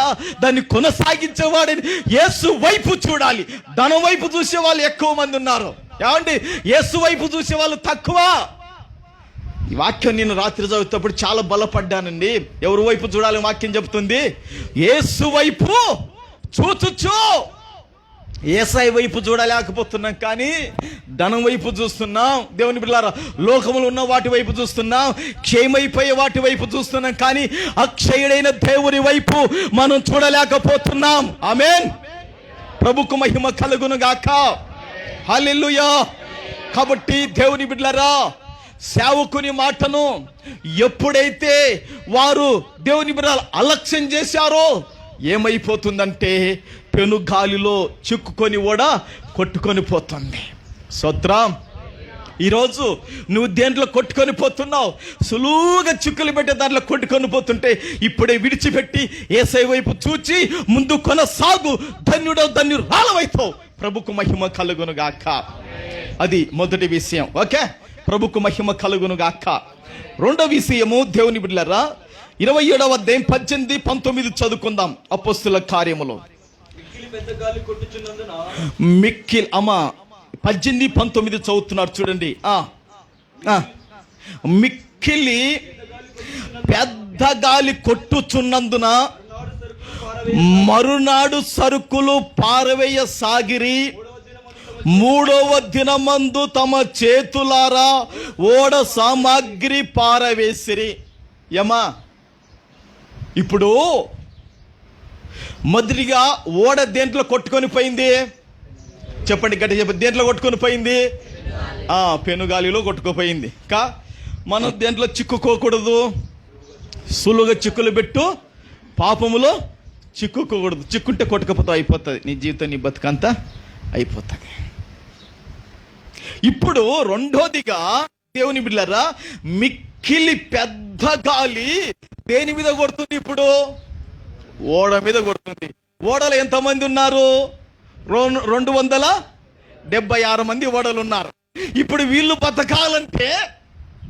దాన్ని కొనసాగించేవాడని యేసు వైపు చూడాలి. ధనం వైపు చూసే వాళ్ళు ఎక్కువ మంది ఉన్నారు. ఏమండి, యేసు వైపు చూసే వాళ్ళు తక్కువ. ఈ వాక్యం నేను రాత్రి చదువుతప్పుడు చాలా బలపడ్డానండి. ఎవరి వైపు చూడాలి వాక్యం చెబుతుంది? యేసు వైపు చూచుచు. యేసయ్య వైపు చూడలేకపోతున్నాం, కానీ ధనం వైపు చూస్తున్నాం. దేవుని బిడ్డలారా, లోకములో ఉన్న వాటి వైపు చూస్తున్నాం, క్షయమైపోయే వాటి వైపు చూస్తున్నాం, కానీ అక్షయుడైన దేవుని వైపు మనం చూడలేకపోతున్నాం. ఆమేన్. ప్రభుకు మహిమ కలుగును గాక. హల్లెలూయా. కాబట్టి దేవుని బిడ్డలారా, సేవకుని మాటను ఎప్పుడైతే వారు దేవుని బిడ్డలు అలక్ష్యం చేశారో ఏమైపోతుందంటే పెనుగాలిలో చిక్కుకొని కూడా కొట్టుకొని పోతుంది. స్తోత్రం. ఈరోజు నువ్వు దేంట్లో కొట్టుకొని పోతున్నావు? సులువుగా చిక్కులు పెట్టే దాంట్లో కొట్టుకొని పోతుంటే ఇప్పుడే విడిచిపెట్టి యేసయ్య వైపు చూచి ముందు కొనసాగు. ధన్యుడో ధన్యురాలవైతావు. ప్రభుకు మహిమ కలుగును గాక. అది మొదటి విషయం. ఓకే, ప్రభుకు మహిమ కలుగును గాక. రెండో విషయము, దేవుని బిడ్డలారా, 27వ అధ్యాయం 18, 19 చదువుకుందాం. అపోస్తుల కార్యములో మిక్కిలి 18, 19 చదువుతున్నారు చూడండి. మిక్కిలి పెద్ద గాలి కొట్టుచున్నందున మరునాడు సరుకులు పారవేయ సాగిరి. 3వ దినమందు తమ చేతులారా ఓడ సామాగ్రి పారవేసిరి. యమా, ఇప్పుడు మొదటిగా ఓడ దేంట్లో కొట్టుకొని పోయింది? చెప్పండి, గట్టి చెప్పండి. దేంట్లో కొట్టుకొని పోయింది? పెనుగాలిలో కొట్టుకుపోయింది. మనం దేంట్లో చిక్కుకోకూడదు? సులువుగా చిక్కులు పెట్టు, పాపములో చిక్కుకోకూడదు. చిక్కుంటే కొట్టుకపోతావు, అయిపోతుంది నీ జీవితం, నీ బతుకంతా అయిపోతుంది. ఇప్పుడు రెండోదిగా దేవుని బిడ్డలారా, మిక్కిలి పెద్ద గాలి దేని మీద కొడుతుంది? ఇప్పుడు ఓడ మీద కొడుతుంది. ఓడలు ఎంతమంది ఉన్నారు? 276 మంది ఓడలు ఉన్నారు. ఇప్పుడు వీళ్ళు బతకాలంటే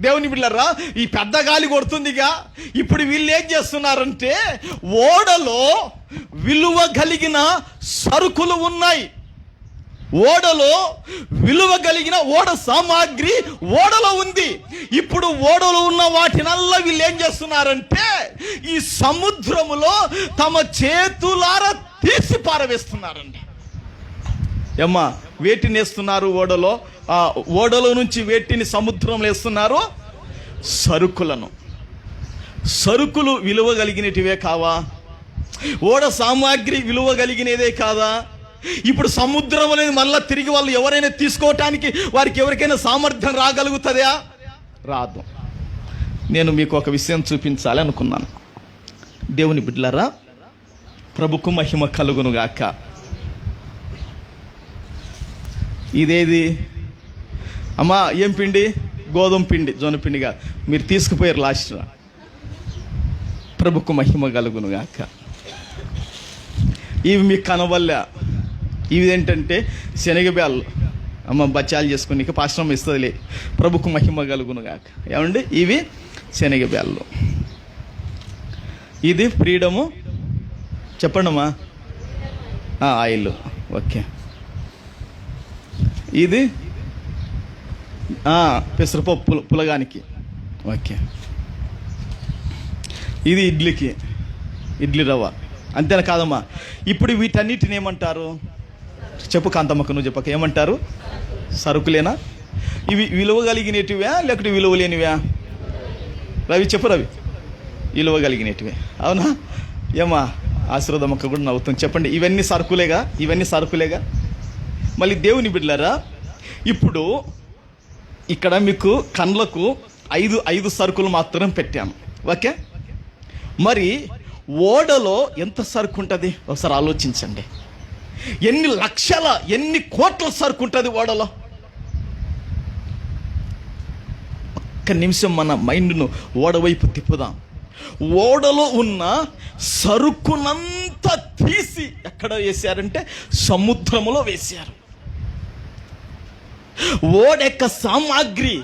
దేవుని బిడ్డలారా, ఈ పెద్ద గాలి కొడుతుందిగా. ఇప్పుడు వీళ్ళు ఏం చేస్తున్నారంటే, ఓడలో విలువ కలిగిన సరుకులు ఉన్నాయి. ఓడలో విలువ కలిగిన ఓడ సామాగ్రి ఓడలో ఉంది. ఇప్పుడు ఓడలో ఉన్న వాటినల్లా వీళ్ళు ఏం చేస్తున్నారంటే ఈ సముద్రములో తమ చేతులారా తీసి పారవేస్తున్నారండి. ఏమ్మా, వేటిని వేస్తున్నారు ఓడలో? ఓడలో నుంచి వేటిని సముద్రంలో వేస్తున్నారు? సరుకులను. సరుకులు విలువ కలిగినటివే కావా? ఓడ సామాగ్రి విలువ కలిగినదే కాదా? ఇప్పుడు సముద్రం అనేది మళ్ళీ తిరిగి వాళ్ళు ఎవరైనా తీసుకోవటానికి వారికి ఎవరికైనా సామర్థ్యం రాగలుగుతుందా? రాదు. నేను మీకు ఒక విషయం చూపించాలి అనుకున్నాను. దేవుని బిడ్డలారా, ప్రభుకు మహిమ కలుగును గాక. ఇదేది అమ్మా? ఏం పిండి? గోధుమ పిండి, జొన్న పిండిగా మీరు తీసుకుపోయారు లాస్ట్. ప్రభుకు మహిమ కలుగును గాక. ఇవి మీకు కనవల్ల. ఇవి ఏంటంటే శనగబ్యాళ్ళు. అమ్మ, బచ్చాలు చేసుకుని పాశ్రమం ఇస్తుందిలే. ప్రభుకు మహిమ కలుగును గాక. ఏమండి, ఇవి శనగబ్యాళ్ళు. ఇది ఫ్రీడము. చెప్పండమ్మా. ఆయిల్. ఓకే. ఇది పెసరపప్పు పులగానికి. ఓకే. ఇది ఇడ్లీకి, ఇడ్లీ రవ్వ. అంతేనా కాదమ్మా? ఇప్పుడు వీటన్నిటిని ఏమంటారు? చెప్పు కాంతమ్మకు, నువ్వు చెప్పక. ఏమంటారు? సరుకులేనా? ఇవి విలువ కలిగినటివా లేకపోతే విలువ లేనివా? రవి చెప్పు. రవి, విలువ కలిగినటివే. అవునా? ఏమా? ఆశీర్వాదమ్మక్క కూడా నవ్వుతుంది. చెప్పండి, ఇవన్నీ సరుకులేగా? ఇవన్నీ సరుకులేగా? మళ్ళీ దేవుని బిడ్డలారా, ఇప్పుడు ఇక్కడ మీకు కండ్లకు 5 సరుకులు మాత్రం పెట్టాము. ఓకే. మరి ఓడలో ఎంత సరుకు ఉంటుంది ఒకసారి ఆలోచించండి. ఎన్ని లక్షల, ఎన్ని కోట్ల సరుకు ఉంటుంది ఓడలో? ఒక్క నిమిషం మన మైండ్ను ఓడవైపు తిప్పుదాం. ఓడలో ఉన్న సరుకునంతా తీసి ఎక్కడ వేశారంటే సముద్రములో వేశారు. ఓడ యొక్క సామాగ్రి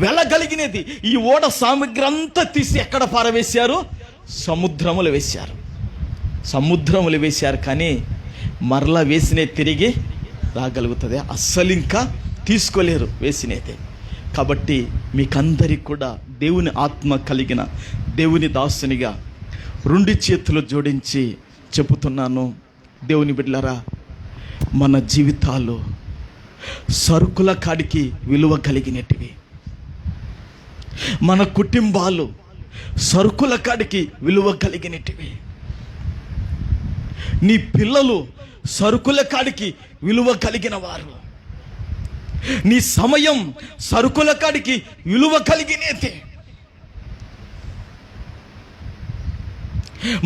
వెళ్ళగలిగినది, ఈ ఓడ సామాగ్రి అంతా తీసి ఎక్కడ పారవేశారు? సముద్రములు వేశారు కానీ మరలా వేసినే తిరిగి రాగలుగుతుంది? అస్సలు ఇంకా తీసుకోలేరు వేసినైతే. కాబట్టి మీకందరికి కూడా దేవుని ఆత్మ కలిగిన దేవుని దాసునిగా 2 చేతులు జోడించి చెబుతున్నాను, దేవుని బిడ్డలారా, మన జీవితాలు సరుకుల కాడికి విలువ కలిగినటివి. మన కుటుంబాలు సరుకుల కాడికి విలువ కలిగినటివి. నీ పిల్లలు సరుకుల కాడికి విలువ కలిగిన వారు. నీ సమయం సరుకుల కాడికి విలువ కలిగినదే.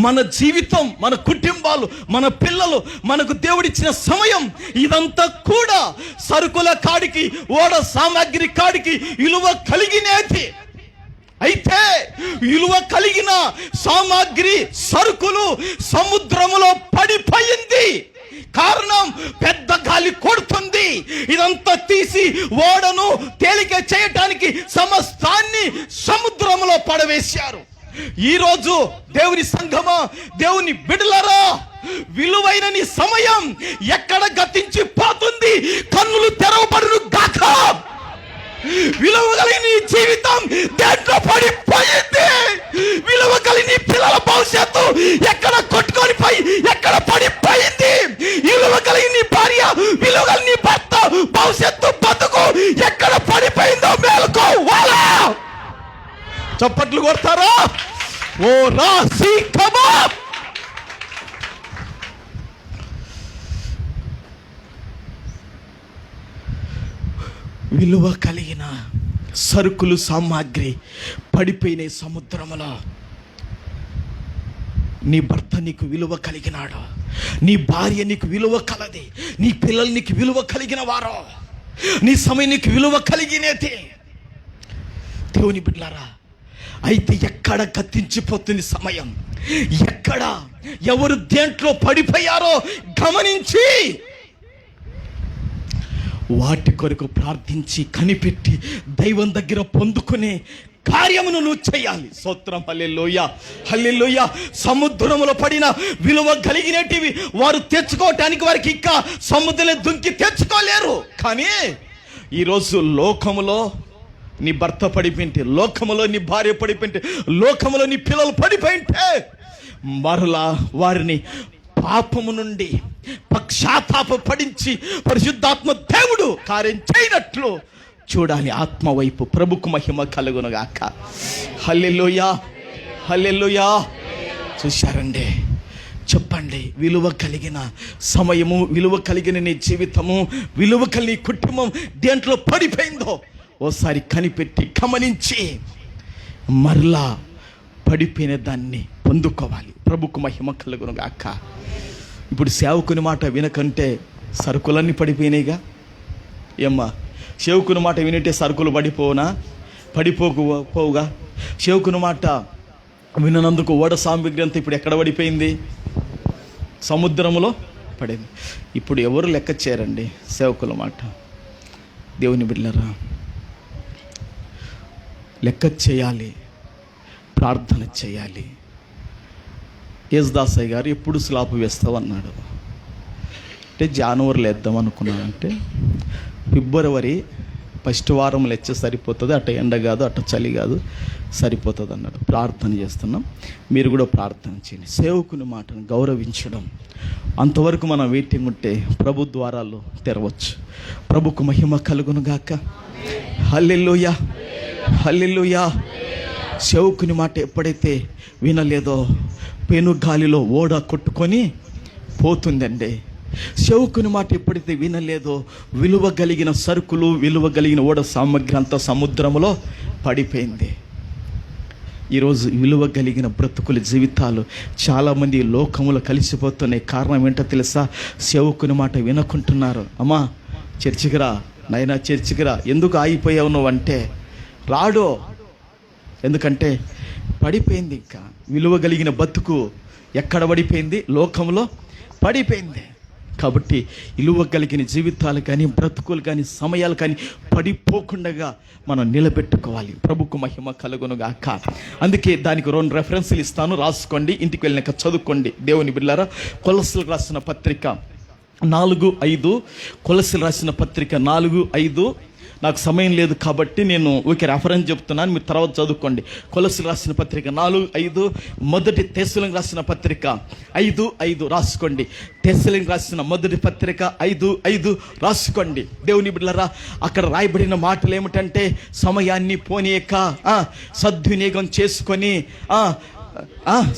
మన జీవితం, మన కుటుంబాలు, మన పిల్లలు, మనకు దేవుడిచ్చిన సమయం ఇదంతా కూడా సరుకుల కాడికి, ఓడ సామాగ్రి కాడికి విలువ కలిగినది. అయితే విలువ కలిగిన సామాగ్రి, సరుకులు సముద్రములో పడిపోయింది. కారణం, పెద్ద గాలి కొడుతుంది. ఇదంతా తీసి ఓడను తేలిక చేయటానికి సమస్తాన్ని సముద్రంలో పడవేశారు. ఈరోజు దేవుని సంఘమా, దేవుని బిడ్డలారా, విలువైన నీ సమయం ఎక్కడ గతించి పోతుంది? కన్నులు తెరవబడును గాక. విలువ కలిగిన నీ జీవితం దేంట్లో పడిపోయింది? విలువ కలిగిన నీ పిల్లల భవిష్యత్తు ఎక్కడ కొట్టుకొని పోయి ఎక్కడ పడిపోయింది? విలువ కలిగిన నీ భార్య, విలువ కలిగిన నీ భర్త భవిష్యత్తు బతుకు ఎక్కడ పడిపోయిందో మేలుకోవాలా? చప్పట్లు కొడతారా? ఓ రాసి కమా. విలువ కలిగిన సరుకులు, సామాగ్రి పడిపోయిన సముద్రములో నీ భర్త నీకు విలువ కలిగినాడు, నీ భార్య నీకు విలువ కలది, నీ పిల్లలు నీకు విలువ కలిగిన వారు, నీ సమయం నీకు విలువ కలిగినది. దేవుని బిడ్డలారా, అయితే ఎక్కడ గతించిపోతుంది సమయం? ఎక్కడ ఎవరు దేంట్లో పడిపోయారో గమనించి వాటి కొరకు ప్రార్థించి కనిపెట్టి దైవం దగ్గర పొందుకునే కార్యమును నువ్వు చేయాలి. స్తోత్రం, హల్లెలూయా, హల్లెలూయా. సముద్రములో పడిన విలువ కలిగినటివి వారు తెచ్చుకోవటానికి వారికి ఇంకా సముద్రంలో దుంకి తెచ్చుకోలేరు. కానీ ఈరోజు లోకములో నీ భర్త పడిపోయింటే, లోకములో నీ భార్య పడిపోయింటే, లోకములో నీ పిల్లలు పడిపోయింటే మరలా వారిని పాపము నుండి పక్షాతాప పడించి పరిశుద్ధాత్మ దేవుడు కార్యం చేయనట్లు చూడాలి. ఆత్మ వైపు ప్రభుకు మహిమ కలుగునుగాక. హల్లెలూయా, హల్లెలూయా. చూశారండి? చెప్పండి, విలువ కలిగిన సమయము, విలువ కలిగిన నీ జీవితము, విలువ కలిగిన కుటుంబం దేంట్లో పడిపోయిందో ఓసారి కనిపెట్టి గమనించి మరలా పడిపోయిన దాన్ని పొందుకోవాలి. ప్రభుకు మహిమ కలుగునుగాక. ఇప్పుడు సేవకుని మాట వినకంటే సరుకులన్నీ పడిపోయినాయిగా. ఏమ్మా, సేవకుని మాట వినింటే సరుకులు పడిపోవుగా. సేవకుని మాట వినందుకు ఓడ సామాగ్రి అంతా ఇప్పుడు ఎక్కడ పడిపోయింది? సముద్రములో పడింది. ఇప్పుడు ఎవరు లెక్క చేయరండి సేవకుల మాట. దేవుని బిడ్డలారా, లెక్క చేయాలి, ప్రార్థన చేయాలి. యేసుదాసయ్య గారు ఎప్పుడు స్లాబ్ వేస్తావు అన్నాడు. అంటే జనవరిలో వేద్దాం అనుకున్నానంటే ఫిబ్రవరి ఫస్ట్ వారంలో వచ్చే సరిపోతుంది. అట్ట ఎండ కాదు, అట్ట చలి కాదు, సరిపోతుంది అన్నాడు. ప్రార్థన చేస్తున్నాం, మీరు కూడా ప్రార్థన చేయండి. సేవకుని మాటను గౌరవించడం, అంతవరకు మనం వెయిటింగ్ ఉంటే ప్రభు ద్వారాలు తెరవచ్చు. ప్రభుకు మహిమ కలుగునుగాక. హల్లెలూయా, హల్లెలూయా. సేవకుని మాట ఎప్పుడైతే వినలేదో పెను గాలిలో ఓడ కొట్టుకొని పోతుందండి. సేవకుని మాట ఎప్పుడైతే వినలేదో విలువ కలిగిన సరుకులు, విలువ కలిగిన ఓడ సామగ్రి అంతా సముద్రములో పడిపోయింది. ఈరోజు విలువ కలిగిన బ్రతుకుల జీవితాలు చాలామంది లోకములో కలిసిపోతున్నాయి. కారణం ఏంటో తెలుసా? సేవకుని మాట వినకుంటున్నారు. అమ్మా చర్చికి రా, నైనా చర్చికి రా. ఎందుకు ఆగిపోయావు నువ్వు అంటే రాడో. ఎందుకంటే పడిపోయింది. ఇంకా విలువ కలిగిన బతుకు ఎక్కడ పడిపోయింది? లోకంలో పడిపోయింది. కాబట్టి ఇలువ కలిగిన జీవితాలు కానీ, బ్రతుకులు కానీ, సమయాలు కానీ పడిపోకుండా మనం నిలబెట్టుకోవాలి. ప్రభుకు మహిమ కలుగునుగాక. అందుకే దానికి 2 రెఫరెన్స్లు ఇస్తాను, రాసుకోండి, ఇంటికి వెళ్ళినాక చదువుకోండి. దేవుని బిడ్డలారా, కొలస్సీలకు రాసిన పత్రిక 4:5, కొలస్సీలు రాసిన పత్రిక 4:5. నాకు సమయం లేదు కాబట్టి నేను ఊరికే రెఫరెన్స్ చెప్తున్నాను, మీరు తర్వాత చదువుకోండి. కొలస్సీలు రాసిన పత్రిక 4:5, మొదటి తెస్సలోనికీయులకు రాసిన పత్రిక 5:5 రాసుకోండి. తెస్సలోనికీయులకు రాసిన మొదటి పత్రిక 5:5 రాసుకోండి. దేవుని బిడ్డలారా, అక్కడ రాయబడిన మాటలు ఏమిటంటే, సమయాన్ని పోనీయక సద్వినియోగం చేసుకొని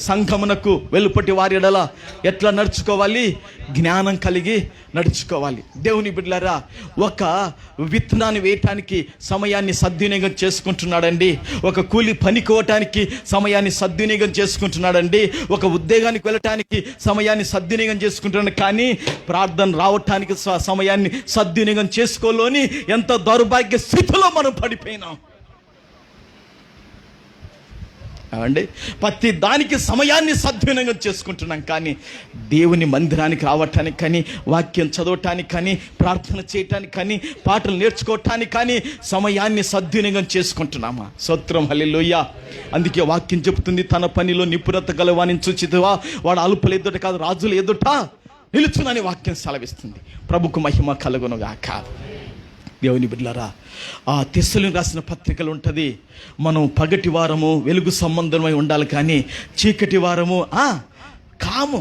సంఘమునకు వెలుపటి వారి ఎడల ఎట్లా నడుచుకోవాలి? జ్ఞానం కలిగి నడుచుకోవాలి. దేవుని బిడ్డలారా, ఒక విత్తనాన్ని వేయటానికి సమయాన్ని సద్వినియోగం చేసుకుంటున్నాడండి. ఒక కూలి పనికోవటానికి సమయాన్ని సద్వినియోగం చేసుకుంటున్నాడండి. ఒక ఉద్యోగానికి వెళ్ళటానికి సమయాన్ని సద్వినియోగం చేసుకుంటున్నాడు. కానీ ప్రార్థన రావటానికి సమయాన్ని సద్వినియోగం చేసుకోలేని ఎంత దౌర్భాగ్య స్థితిలో మనం పడిపోయినాం అండి. ప్రతి దానికి సమయాన్ని సద్వినియోగం చేసుకుంటున్నాం, కానీ దేవుని మందిరానికి రావటానికి కానీ, వాక్యం చదవటానికి కానీ, ప్రార్థన చేయటానికి కానీ, పాటలు నేర్చుకోవటానికి కానీ సమయాన్ని సద్వినియోగం చేసుకుంటున్నామా? స్తోత్రం, హల్లెలూయా. అందుకే వాక్యం చెబుతుంది, తన పనిలో నిపుణత గలవాని చూచితివా, వాడు అల్పుల ఎదుట కాదు రాజుల ఎదుట నిలుచునని వాక్యం సెలవిస్తుంది. ప్రభుకు మహిమ కలుగునుగాక. దేవుని బిడ్డలారా, ఆ తెస్సలోనికీయులకు రాసిన పత్రికలు ఉంటుంది, మనం పగటి వారము వెలుగు సంబంధమై ఉండాలి, కానీ చీకటి వారము కాము.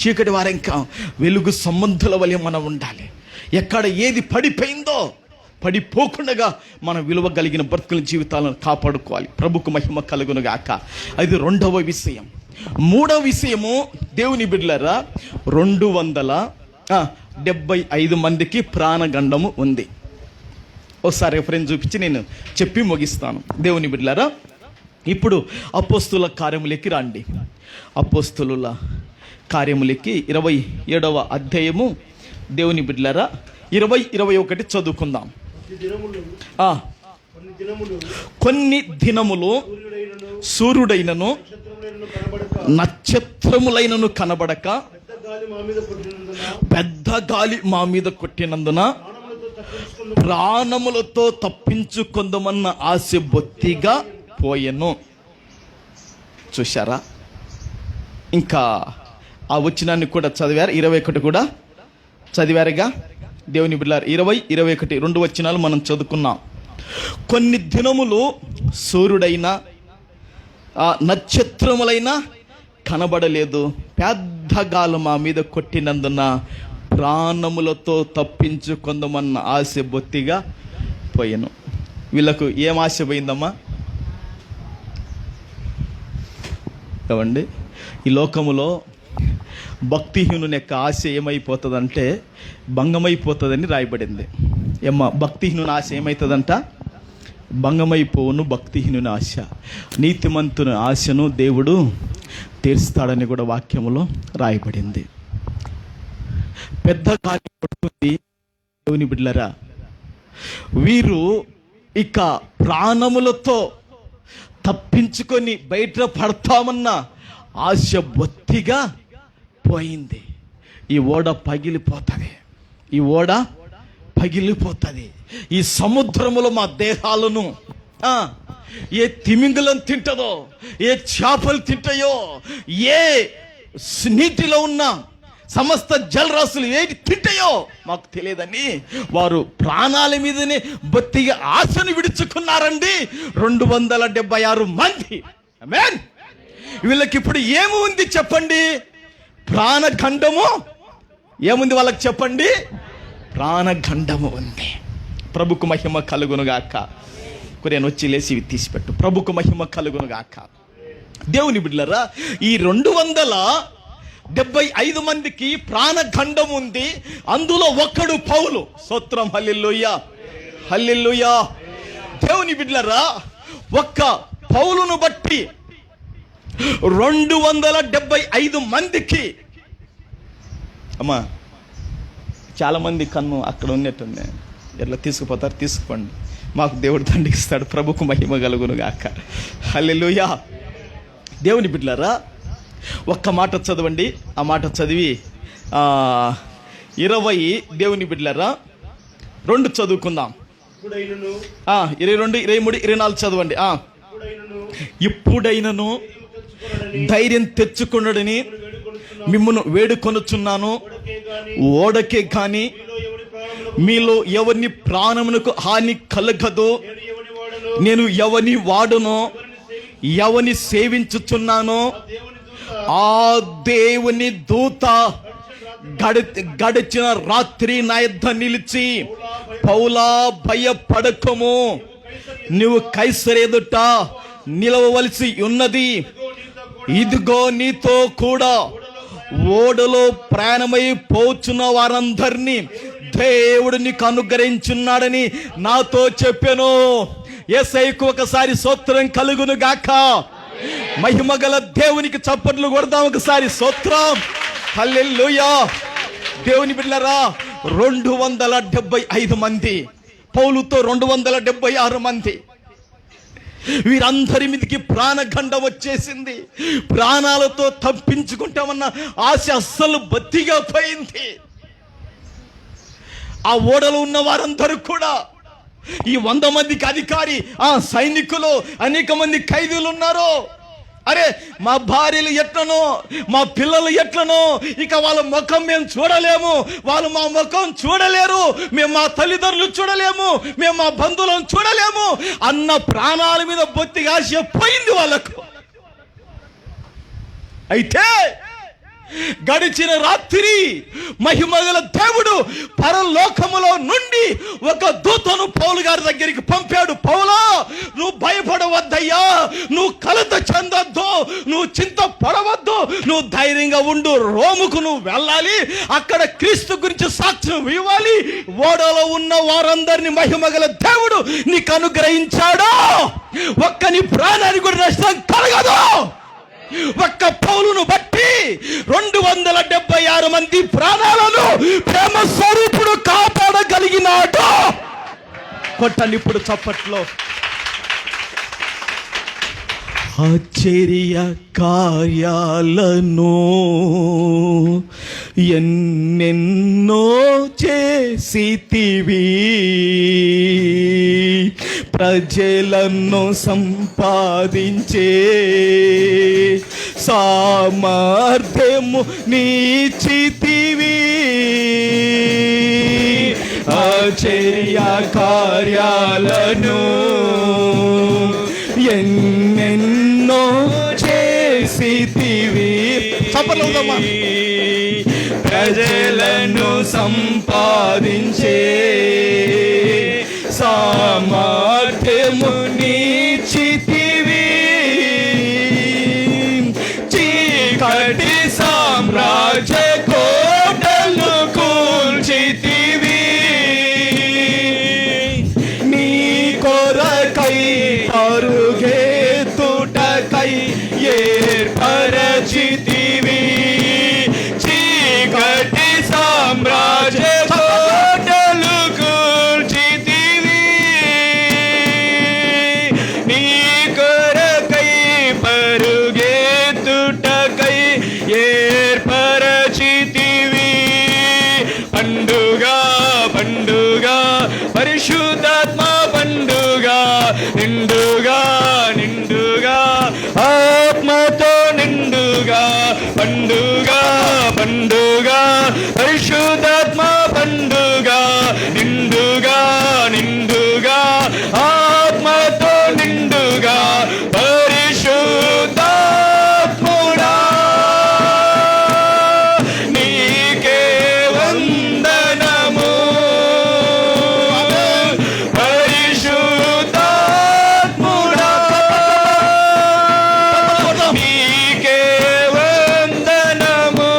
చీకటి వారం కాము, వెలుగు సంబంధుల వలె మనం ఉండాలి. ఎక్కడ ఏది పడిపోయిందో పడిపోకుండా మన విలువ కలిగిన బ్రతుకుల జీవితాలను కాపాడుకోవాలి. ప్రభుకు మహిమ కలుగునుగాక. అది 2వ విషయం. 3వ విషయము, దేవుని బిడ్డలారా, 275 మందికి ప్రాణగండము ఉంది. ఒకసారి రెఫరెన్స్ చూపించి నేను చెప్పి ముగిస్తాను. దేవుని బిడ్డలారా, ఇప్పుడు అపోస్తుల కార్యములకి రండి. అపోస్తుల కార్యములకి 27వ అధ్యాయము. దేవుని బిడ్డలారా, 20-21 చదువుకుందాం. కొన్ని దినములు సూర్యుడైనను నక్షత్రములైనను కనబడక పెద్ద గాలి మా మీద కొట్టినందున ప్రాణములతో తప్పించుకొందమన్న ఆశ బొత్తిగా పోయెను. చూశారా? ఇంకా ఆ వచనాన్ని కూడా చదివారు. 21 కూడా చదివారుగా దేవుని బిడ్డలారా. 20-21 2 వచనాలు మనం చదువుకున్నాం. కొన్ని దినములు సూర్యుడైన నక్షత్రములైన కనబడలేదు, పెద్ద గాలి మా మీద కొట్టినందున ప్రాణములతో తప్పించుకొందమన్న ఆశ బొత్తిగా పోయెను. వీళ్ళకు ఏం ఆశ పోయిందమ్మా? కావండి, ఈ లోకములో భక్తిహీనుని యొక్క ఆశ ఏమైపోతుందంటే భంగమైపోతుందని రాయబడింది. ఏమ్మా, భక్తిహీనుని ఆశ ఏమవుతుందంట? భంగమైపోవును భక్తిహీనుని ఆశ. నీతిమంతుని ఆశను దేవుడు తీర్స్తాడని కూడా వాక్యములో రాయబడింది. పెద్ద గాలి కొడుతుంది. దేవుని బిడ్డలారా, వీరు ఇక ప్రాణములతో తప్పించుకొని బయట పడతామన్న ఆశ బొత్తిగా పోయింది. ఈ ఓడ పగిలిపోతుంది, ఈ ఓడ పగిలిపోతుంది. ఈ సముద్రములో మా దేహాలను ఏ తిమింగలం తింటదో, ఏ చేపలు తింటాయో, ఏ నీటిలో ఉన్న సమస్త జలరాశులు ఏది తింటాయో మాకు తెలియదని వారు ప్రాణాల మీదనే బొత్తిగా ఆశను విడుచుకున్నారండి. 276 మంది. ఆమేన్. వీళ్ళకి ఇప్పుడు ఏమి ఉంది చెప్పండి? ప్రాణగండము ఏముంది వాళ్ళకి చెప్పండి? ప్రాణగండము ఉంది. ప్రభుకు మహిమ కలుగునుగాక. నేను వచ్చి లేచి ఇవి తీసిపెట్టు. ప్రభుకు మహిమ కలుగునుగాక. దేవుని బిడ్డలారా, ఈ 275 మందికి ప్రాణగండం ఉంది. అందులో ఒక్కడు పౌలు. స్తోత్రం, హల్లెలూయా, హల్లెలూయా. దేవుని బిడ్డలారా, ఒక్క పౌలును బట్టి 275 మందికి. అమ్మా, చాలా మంది కన్ను అక్కడ ఉన్నట్టుంది. ఎట్లా తీసుకుపోతారు? తీసుకోండి, మాకు దేవుడు దండిస్తాడు. ప్రభుకు మహిమ కలుగునుగాక. హల్లెలూయా. దేవుని బిడ్డలారా, ఒక్క మాట చదవండి. ఆ మాట చదివి 20 దేవుని బిడ్డలారా 2 చదువుకుందాం. 22, 23, 24 చదవండి. ఇప్పుడైనను ధైర్యం తెచ్చుకున్నాడని మిమ్మును వేడుకొనుచున్నాను. ఓడకే కానీ మీలో ఎవరిని ప్రాణమునకు హాని కలగదు. నేను ఎవని వాడునో ఎవని సేవించుచున్నానో ఆ దేవుని దూత గడిచిన రాత్రి నా యొద్ద నిలిచి, పౌలా భయపడకము, నువ్వు కైసరు ఎదుట నిలవవలసి ఉన్నది. ఇదిగో నీతో కూడా ఓడలో ప్రయాణమై పోచున్న వారందరినీ దేవుడు నీకు అనుగ్రహించున్నాడని నాతో చెప్పాను. యేసయ్యకు ఒకసారి స్తోత్రం కలుగును గాక. మహిమగల దేవునికి చప్పట్లు కొడదాం ఒకసారి. స్తోత్రం, హల్లెలూయా. దేవుని బిడ్డలారా, 275 మంది, పౌలుతో 276 మంది, వీరందరి మీదకి ప్రాణగండ వచ్చేసింది. ప్రాణాలతో తప్పించుకుంటామన్న ఆశ అస్సలు బతిగా పోయింది. ఆ ఓడలో ఉన్న వారందరూ కూడా, ఈ 100 మందికి అధికారి, ఆ సైనికులు, అనేక మంది ఖైదీలు ఉన్నారు. అరే, మా భార్యలు ఎట్లనో, మా పిల్లలు ఎట్లనో, ఇక వాళ్ళ ముఖం మేము చూడలేము, వాళ్ళు మా ముఖం చూడలేరు, మేము మా తల్లిదండ్రులు చూడలేము, మేము మా బంధువులను చూడలేము అన్న ప్రాణాల మీద బొత్తిగా ఆశ పోయింది వాళ్ళకు. అయితే గడిచిన రాత్రి మహిమగల దేవుడు పరలోకములో నుండి ఒక దూతను పౌలు గారి దగ్గరికి పంపాడు. పౌలా, నువ్వు భయపడవద్దయ్యా, నువ్వు కలత చెందొద్దు, నువ్వు చింత పడవద్దు, నువ్వు ధైర్యంగా ఉండు. రోముకు నువ్వు వెళ్ళాలి, అక్కడ క్రీస్తు గురించి సాక్ష్యం ఇవ్వాలి. ఓడలో ఉన్న వారందరినీ మహిమగల దేవుడు నీకు అనుగ్రహించాడు. ఒక్క నీ ప్రాణానికి కూడా నష్టం కలగదు. ఒక్క పౌలును బట్టి 276 మంది ప్రాణాలను ప్రేమ స్వరూపుడు కాపాడగలిగినాడు. కొట్టండి ఇప్పుడు చప్పట్లో. ఆశ్చర్య కార్యాలను ఎన్నెన్నో చేసితివి, ప్రజలను సంపాదించే సామర్థ్యము నీచితివి. ఆశ్చర్య కార్యాలను ఎన్నెన్నో చేసితివి, ప్రజలను సంపాదించే సామర్థ్యము నీచితివి. చీకటి సామ్రాజ్య కోటలు కూల్చితివి, నీ కొరకై అరుగెత్తుటకై ఏర్పరచితివి. చీకటి సామ్రాజ్య కోటలు కూల్చితివి, నీ కొరకై పరుగెత్తుటకై ఏర్పరచితివి. పండుగ పండుగ పరిశుద్ధాత్మ పండుగ, నిండుగా నిండుగా ఆత్మతో నిండుగా. పండుగ పండుగ పరిశుద్ధాత్మ పండుగ, నిండుగా నిండుగా ఆత్మతో నిండుగా. పరిశుద్ధాత్ముడా నీకే వందనము, పరిశుద్ధాత్ముడా నీకే వందనము.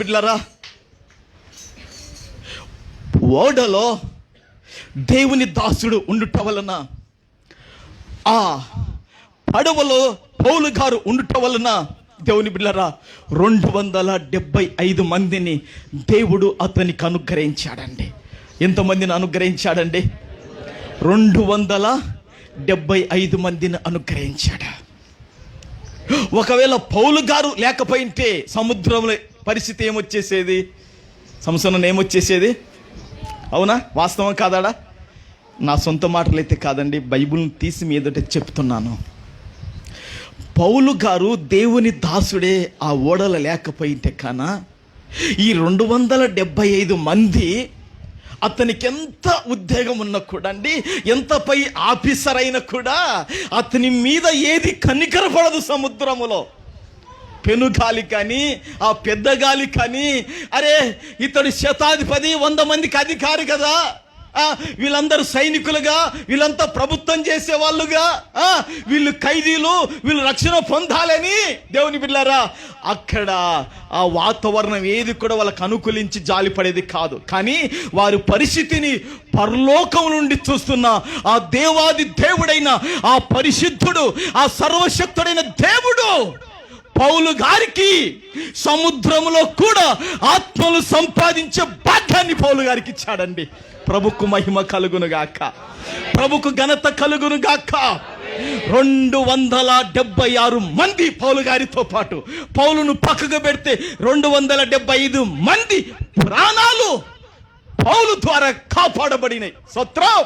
బిడ్డలారా, ఓడలో దేవుని దాసుడు ఉండుట వలన, ఆ పడవలో పౌలు గారు ఉండుట వలన దేవుని బిడ్డలారా 275 మందిని దేవుడు అతనికి అనుగ్రహించాడండి. ఎంతమందిని అనుగ్రహించాడండి? 275 మందిని అనుగ్రహించాడు. ఒకవేళ పౌలు గారు లేకపోయింటే సముద్రంలో పరిస్థితి ఏమొచ్చేసేది? సంసోను ఏమొచ్చేసేది? అవునా? వాస్తవం కాదాడా? నా సొంత మాటలైతే కాదండి, బైబిల్ని తీసి మీ ఎదుట చెప్తున్నాను. పౌలు గారు దేవుని దాసుడే ఆ ఓడల లేకపోయింటే కానా ఈ 275 మంది అతనికి ఎంత ఉద్యోగం ఉన్నా కూడా అండి, ఎంత పై ఆఫీసర్ అయినా కూడా అతని మీద ఏది కనికరపడదు. సముద్రములో పెనుగాలి కానీ, ఆ పెద్ద గాలి కానీ, అరే ఇతడు శతాధిపతి, 100 మందికి అధికారి కదా, వీళ్ళందరూ సైనికులుగా, వీళ్ళంతా ప్రభుత్వం చేసేవాళ్ళుగా, వీళ్ళు ఖైదీలు, వీళ్ళు రక్షణ పొందాలని దేవుని బిడ్డలారా అక్కడ ఆ వాతావరణం ఏది కూడా వాళ్ళకు అనుకూలించి జాలిపడేది కాదు. కానీ వారి పరిస్థితిని పరలోకం నుండి చూస్తున్న ఆ దేవాది దేవుడైన ఆ పరిశుద్ధుడు, ఆ సర్వశక్తుడైన దేవుడు పౌలు గారికి సముద్రంలో కూడా ఆత్మలు సంపాదించే భాగ్యాన్ని పౌలు గారికి ఇచ్చాడండి. ప్రభుకు మహిమ కలుగును గాక, ప్రభుకు ఘనత కలుగును గాక. 276 మంది పౌలు గారితో పాటు, పౌలును పక్కకు పెడితే 275 మంది ప్రాణాలు పౌలు ద్వారా కాపాడబడినాయి. స్తోత్రం.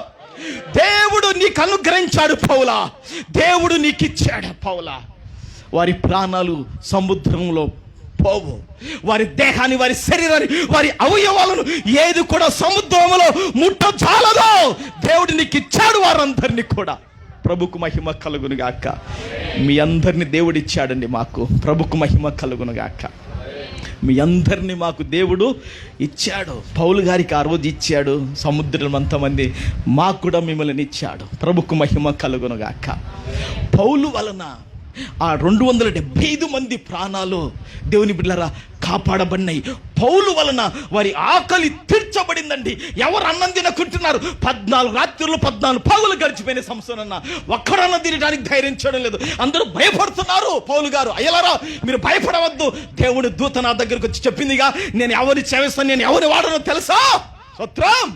దేవుడు నీకు అనుగ్రహించాడు పౌలా, దేవుడు నీకు ఇచ్చాడు పౌలా. వారి ప్రాణాలు సముద్రంలో పోవు. వారి దేహాన్ని, వారి శరీరాన్ని, వారి అవయవాలను ఏది కూడా సముద్రంలో ముట్టజాలదో. దేవుడు నీకు ఇచ్చాడు వారందరినీ కూడా. ప్రభుకు మహిమ కలుగును గాక. మీ అందరినీ దేవుడు ఇచ్చాడండి మాకు. ప్రభుకు మహిమ కలుగును గాక. మీ అందరినీ మాకు దేవుడు ఇచ్చాడు. పౌలు గారికి ఆ రోజు ఇచ్చాడు, సముద్రం అంతమంది మాకు కూడా మిమ్మల్ని ఇచ్చాడు. ప్రభుకు మహిమ కలుగును గాక. పౌలు వలన ఆ 275 మంది ప్రాణాలు దేవుని బిడ్డలారా కాపాడబడినాయి. పౌలు వలన వారి ఆకలి తీర్చబడిందండి. ఎవరు అన్నం తినకుంటున్నారు? 14 రాత్రులు 14 పగలు గడిచిపోయిన సంవత్సరం ఒక్కడన్నం తినడానికి ధైర్యం చేయడం లేదు. అందరూ భయపడుతున్నారు. పౌలు గారు, అయ్యలారా మీరు భయపడవద్దు, దేవుని దూత నా దగ్గరకు వచ్చి చెప్పిందిగా, నేను ఎవరిని చేస్తాను, నేను ఎవరిని వాడనో తెలుసా? స్తోత్రం.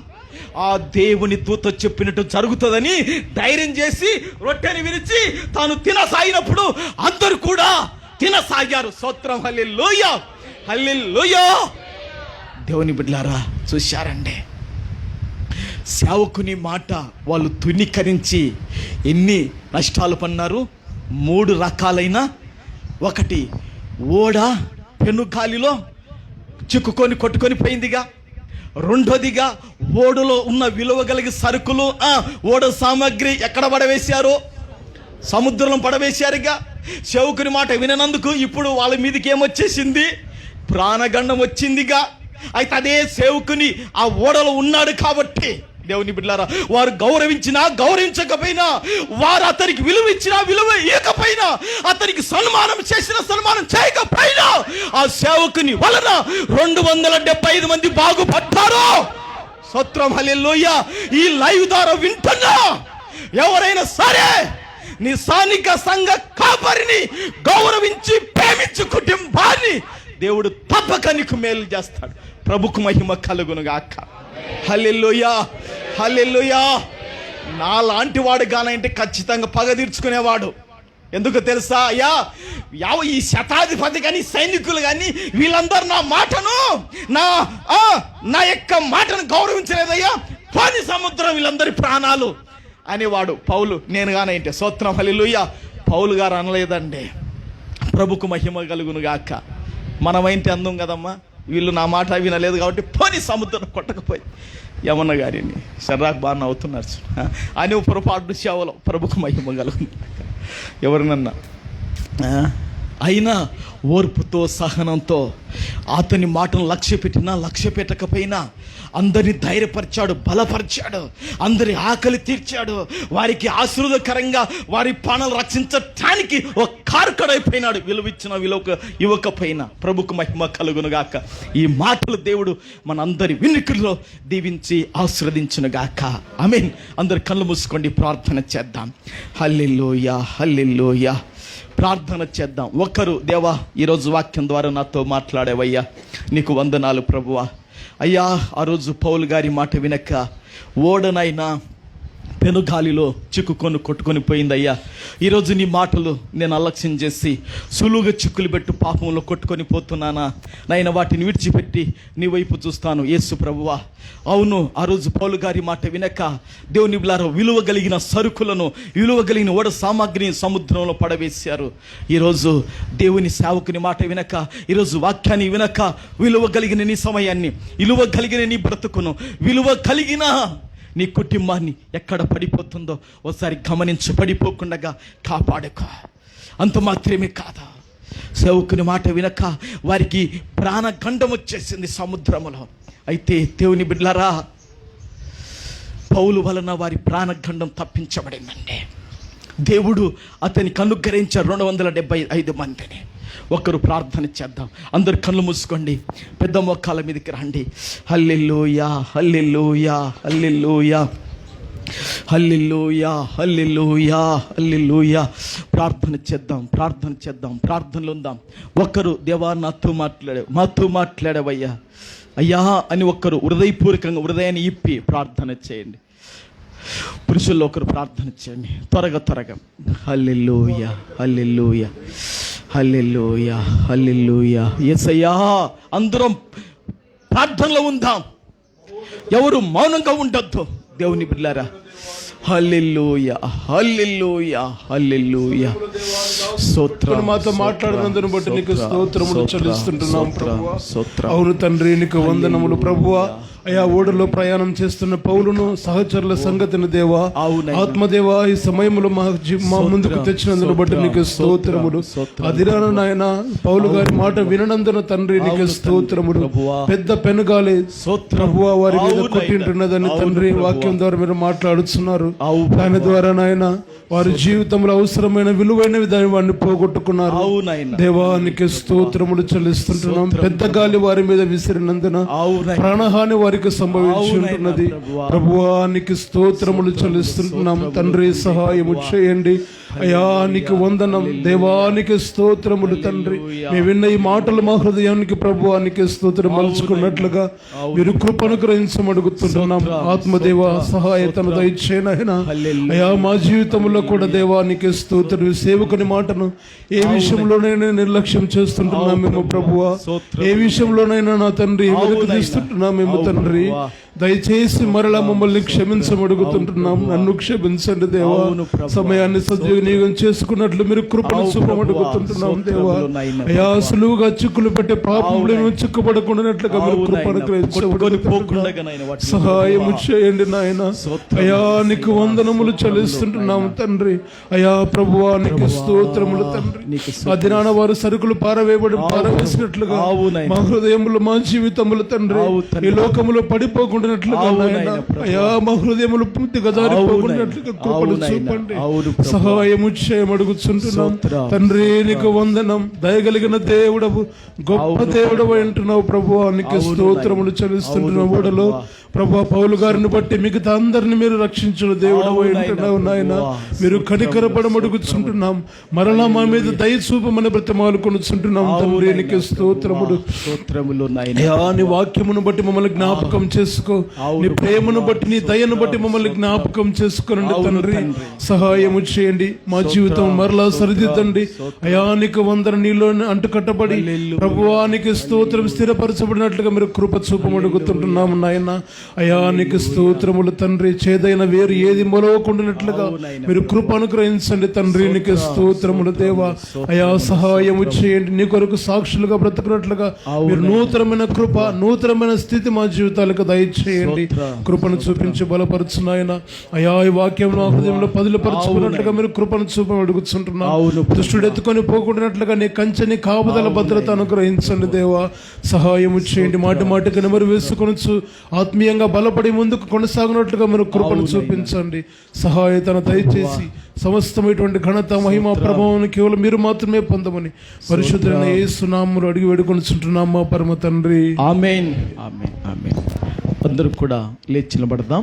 ఆ దేవుని దూత చెప్పినట్టు జరుగుతుందని ధైర్యం చేసి రొట్టెని విరిచి తాను తినసాగినప్పుడు అందరూ కూడా తినసాగారు. స్తోత్రం. హల్లెలూయా, హల్లెలూయా. దేవుని బిడ్డలారా చూశారండి, సేవకుని మాట వాళ్ళు తునీకరించి ఎన్ని నష్టాలు పన్నారు. 3 రకాలైన, ఒకటి ఓడ పెనుగాలిలో చిక్కుకొని కొట్టుకొని పోయిందిగా. రెండోదిగా ఓడలో ఉన్న విలువ కలిగి సరుకులు, ఓడ సామాగ్రి ఎక్కడ పడవేశారు? సముద్రంలో పడవేశారుగా. సేవకుని మాట విననందుకు ఇప్పుడు వాళ్ళ మీదకి ఏమొచ్చేసింది? ప్రాణగండం వచ్చిందిగా. అయితే అదే సేవకుని ఆ ఓడలో ఉన్నాడు కాబట్టి దేవుని బిడ్డలారా వారు గౌరవించినా గౌరవించకపోయినా, వారు అతనికి విలువ ఇచ్చినా విలువ ఇవ్వకపోయినా, అతనికి సన్మానం చేసిన సన్మానం చేయకపోయినా, ఆ సేవకుని వలన 275 మంది బాగుపడ్డారు. స్తోత్రం. హల్లెలూయా. ఈ లైవ్ ద్వారా వింటున్నా ఎవరైనా సరే నీ స్థానిక సంఘ కాపరిని గౌరవించి ప్రేమించు కుటుంబాన్ని దేవుడు తప్పక నీకు మేలు చేస్తాడు. ప్రభుకు మహిమ కలుగును గాక. హల్లెలూయా, హల్లెలూయా. నా లాంటి వాడు గానంటే ఖచ్చితంగా పగ తీర్చుకునేవాడు. ఎందుకు తెలుసా? ఈ శతాధిపతి కానీ, సైనికులు కానీ వీళ్ళందరూ నా మాటను, నా యొక్క మాటను గౌరవించలేదయ్యా, పోని సముద్రం వీళ్ళందరి ప్రాణాలు అనేవాడు పౌలు. నేను గానంటే స్తోత్రం. హల్లెలూయా. పౌలు గారు అనలేదండి. ప్రభుకు మహిమ కలుగును గాక. మనమైంటే అందం కదమ్మా, వీళ్ళు నా మాట వినలేదు కాబట్టి పోని సముద్రం కొట్టకపోయి యమన్న గారిని సర్రాకు బాగా నవ్వుతున్నారు అని పొరపాటు సేవలో. ప్రభుకు మహిమ కలుగును. ఎవరినన్నా అయినా ఓర్పుతో సహనంతో అతని మాటను లక్ష్య పెట్టకపోయినా అందరిని ధైర్యపరిచాడు, బలపరిచాడు, అందరి ఆకలి తీర్చాడు, వారికి ఆశీర్వాదకరంగా వారి ప్రాణాలు రక్షించటానికి ఒక కారకుడైపోయినాడు. ఇవ్వకపోయినా ప్రభుకు మహిమ కలుగునుగాక. ఈ మాటలు దేవుడు మన అందరి వినికిడిలో దీవించి ఆశీర్వదించునుగాక. ఆమేన్. అందరు కళ్ళు మూసుకోండి, ప్రార్థన చేద్దాం. హల్లెలూయా, హల్లెలూయా. ప్రార్థన చేద్దాం. ఒకరు, దేవా ఈరోజు వాక్యం ద్వారా నాతో మాట్లాడేవయ్యా, నీకు వందనాలు ప్రభువా. అయ్యా, ఆ రోజు పౌలు గారి మాట వినక ఓడనైనా పెనుగాలిలో చిక్కుకొని కొట్టుకొని పోయిందయ్యా. ఈరోజు నీ మాటలు నేను అలక్ష్యం చేసి సులువుగా చిక్కులు పెట్టు పాపంలో కొట్టుకొని పోతున్నానా నాయన, వాటిని విడిచిపెట్టి నీ వైపు చూస్తాను యేసు ప్రభువా. అవును, ఆ రోజు పౌలు గారి మాట వినక దేవుని బిడ్డలారా విలువ కలిగిన సరుకులను, విలువ కలిగిన ఓడ సామాగ్రిని సముద్రంలో పడవేశారు. ఈరోజు దేవుని సేవకుని మాట వినక, ఈరోజు వాక్యాన్ని వినక విలువ కలిగిన నీ సమయాన్ని, విలువ కలిగిన నీ బ్రతుకును, విలువ కలిగిన నీ కుటుంబాన్ని ఎక్కడ పడిపోతుందో ఒకసారి గమనించి పడిపోకుండా కాపాడుకో. అంత మాత్రమే కాదా, సేవకుని మాట వినక వారికి ప్రాణగండం వచ్చేసింది సముద్రములో. అయితే దేవుని బిడ్డలారా, పౌలు వలన వారి ప్రాణగండం తప్పించబడిందండి. దేవుడు అతనికి అనుగ్రహించారు 275 మందిని. ఒకరు ప్రార్థన చేద్దాం. అందరు కళ్ళు మూసుకోండి, పెద్ద మోకాళ్ళ మీదకి రండి. హల్లెలూయా, హల్లెలూయా, హల్లెలూయా, హల్లెలూయా, హల్లెలూయా, హల్లెలూయా. ప్రార్థన చేద్దాం, ప్రార్థన చేద్దాం, ప్రార్థనలు ఉందాం. ఒకరు, దేవా మాతో మాట్లాడవయ్యా అయ్యా అని ఒక్కరు హృదయపూర్వకంగా హృదయాన్ని ఇప్పి ప్రార్థన చేయండి. పురుషుల్లో ఒకరు ప్రార్థన చేయండి, త్వరగా. హల్లెలూయా, హల్లెలూయా, హల్లెలూయా, హల్లెలూయా. యేసయ్యా, అందరం ప్రార్థనలో ఉందాం, ఎవరు మౌనంగా ఉండొద్దు. దేవుని బిడ్డలారా, హల్లెలూయా, హల్లెలూయా, హల్లెలూయా. స్తోత్రం. మాతో మాట్లాడినందును బట్టి నీకు స్తోత్రములు చెల్లిస్తుంటున్నాం ప్రభువా. అవును తండ్రి, నీకు వందనములు ప్రభువా. అయా, ఓడలో ప్రయాణం చేస్తున్న పౌలును సహచరుల సంగతిని దేవా, ఆత్మదేవా, ఈ సమయంలో మా ముందుకు తెచ్చినందును బట్టి నీకు స్తోత్రములు. అదిరాన నాయన పౌలు గారి మాట వినందున తండ్రి నీకు స్తోత్రములు. పెద్ద పెనుగాలి ప్రభువా వారి మీద కొట్టింటున్నదని తండ్రి వాక్యం ద్వారా మీరు మాట్లాడుతున్నారు. దాని ద్వారా నాయన వారి జీవితంలో అవసరమైన విలువైనవి దాన్ని వారిని పోగొట్టుకున్నారు. దేవానికి స్తోత్రములు చెల్లిస్తుంటున్నాం. పెద్ద గాలి వారి మీద విసిరినందున ప్రాణహాని వారికి సంభవించి ఉంటున్నది. ప్రభువానికి స్తోత్రములు చెల్లిస్తుంటున్నాం. తండ్రి సహాయము చేయండి అయ్యా, నీకు వందనం. దేవానికి స్తోత్రములు తండ్రి. మేము విన్న ఈ మాటలు మా హృదయానికి ప్రభువానికి స్తోత్రం మలుచుకున్నట్లుగా మీరు కృపను గ్రహించమడుగుతుంటున్నాం. ఆత్మదేవ సహాయతను దయచేయనైనా అయ్యా, మా జీవితంలో కూడా దేవానికి స్తోత్రం. సేవకుని మాటను ఏ విషయంలోనైనా నిర్లక్ష్యం చేస్తుంటున్నామేమో ప్రభువా, ఏ విషయంలోనైనా నా తండ్రి వెనుక తీస్తుంటున్నామేమో తండ్రి. దయచేసి మరలా మమ్మల్ని క్షమించమడుగుతుంటున్నాం. నన్ను క్షమించండి దేవా. సమయాన్ని సద్వినియోగం చేసుకున్నట్లు మీరు కృపను చూపమడుగుతుంటున్నాం దేవా. అయా, సులువుగా చిక్కులు పెట్టే పాపంలో చిక్కుపడకుండానట్లుగా మీరు కృపను సహాయము చేయండి నాయన. అయా, నీకు వందనములు చెల్లిస్తుంటున్నాం తండ్రి. అయా ప్రభువా, నీకు స్తోత్రములు తండ్రి. ఆ దినాన వారు సరుకులు పారవేసినట్లుగా మా హృదయములు, మా జీవితములు తండ్రి ఈ లోకములో పడిపోకుండా అయ్యా, మా హృదయములు పూర్తిగా జారిపోకున్నట్లుగా కృపను చూపండి, సహాయము చేయమడుగుతుంటున్నాం తండ్రి. నీకు వందనం. దయగలిగిన దేవుడవు, గొప్ప దేవుడవు అంటున్నావు ప్రభువా. నీకు స్తోత్రములు చెల్లిస్తుంటున్నావు. ఓడలో ప్రభా పౌలు గారిని బట్టి మిగతా అందరిని మీరు రక్షించిన దేవుడవు అంటున్నావు నాయన. మీరు కనికరపడమడుగుతుంటున్నాం. మరలా మా మీద దయ చూపమని బ్రతిమాలుకొనుచుంటున్నాం తండ్రి. నీకు స్తోత్రములు. నీ వాక్యమును బట్టి మమ్మల్ని జ్ఞాపకం చేసుకో. నీ ప్రేమను బట్టి, నీ దయను బట్టి మమ్మల్ని జ్ఞాపకం చేసుకోనండి తండ్రి. సహాయము చేయండి. మా జీవితం మరలా సరిదిద్దండి అయా. నీకు వందన నీలో అంటుకట్టబడి ప్రభువానికి స్తోత్రం స్థిరపరచబడినట్లుగా మీరు కృప చూపమడుగుతుంటున్నాము నాయన. అయా, నీకు స్తోత్రములు తండ్రి. చేదైన వేరు ఏది మొలవకుండానట్లుగా మీరు కృప అనుగ్రహించండి తండ్రి. నీకు స్తోత్రములు దేవా. అయా, సహాయము చేయండి. నీ కొరకు సాక్షులుగా బ్రతుకున్నట్లుగా మీరు నూతనమైన కృప, నూతనమైన స్థితి మా జీవితాలకు దయచేయండి చేయండి, కృపను చూపించి బలపరచు నాయన. అయా ఈ వాక్యం నా హృదయంలో పదిలపరచుకున్నట్లుగా మీరు కృపను చూపని అడుగుతుంటున్నాను. దుష్టుడు ఎత్తుకొని పోకూడనట్లుగా నీ కంచెని కాపుదల భద్రత అనుగ్రహించండి దేవా. సహాయము చేయండి. మాటి మాటికి నెమరు వేసుకొని ఆత్మీయంగా బలపడి ముందుకు కొనసాగినట్లుగా మీరు కృపను చూపించండి. సహాయతను దయచేసి సమస్తమైనటువంటి ఘనత మహిమ ప్రభావం కేవలం మీరు మాత్రమే పొందమని పరిశుద్ధులైన యేసు నామములో అడిగి వేడుకొనుచుంటున్నాం మా పరమ తండ్రి. ఆమేన్. ఆమేన్. ఆమేన్. అందరూ కూడా లేచి నిలబడదాం.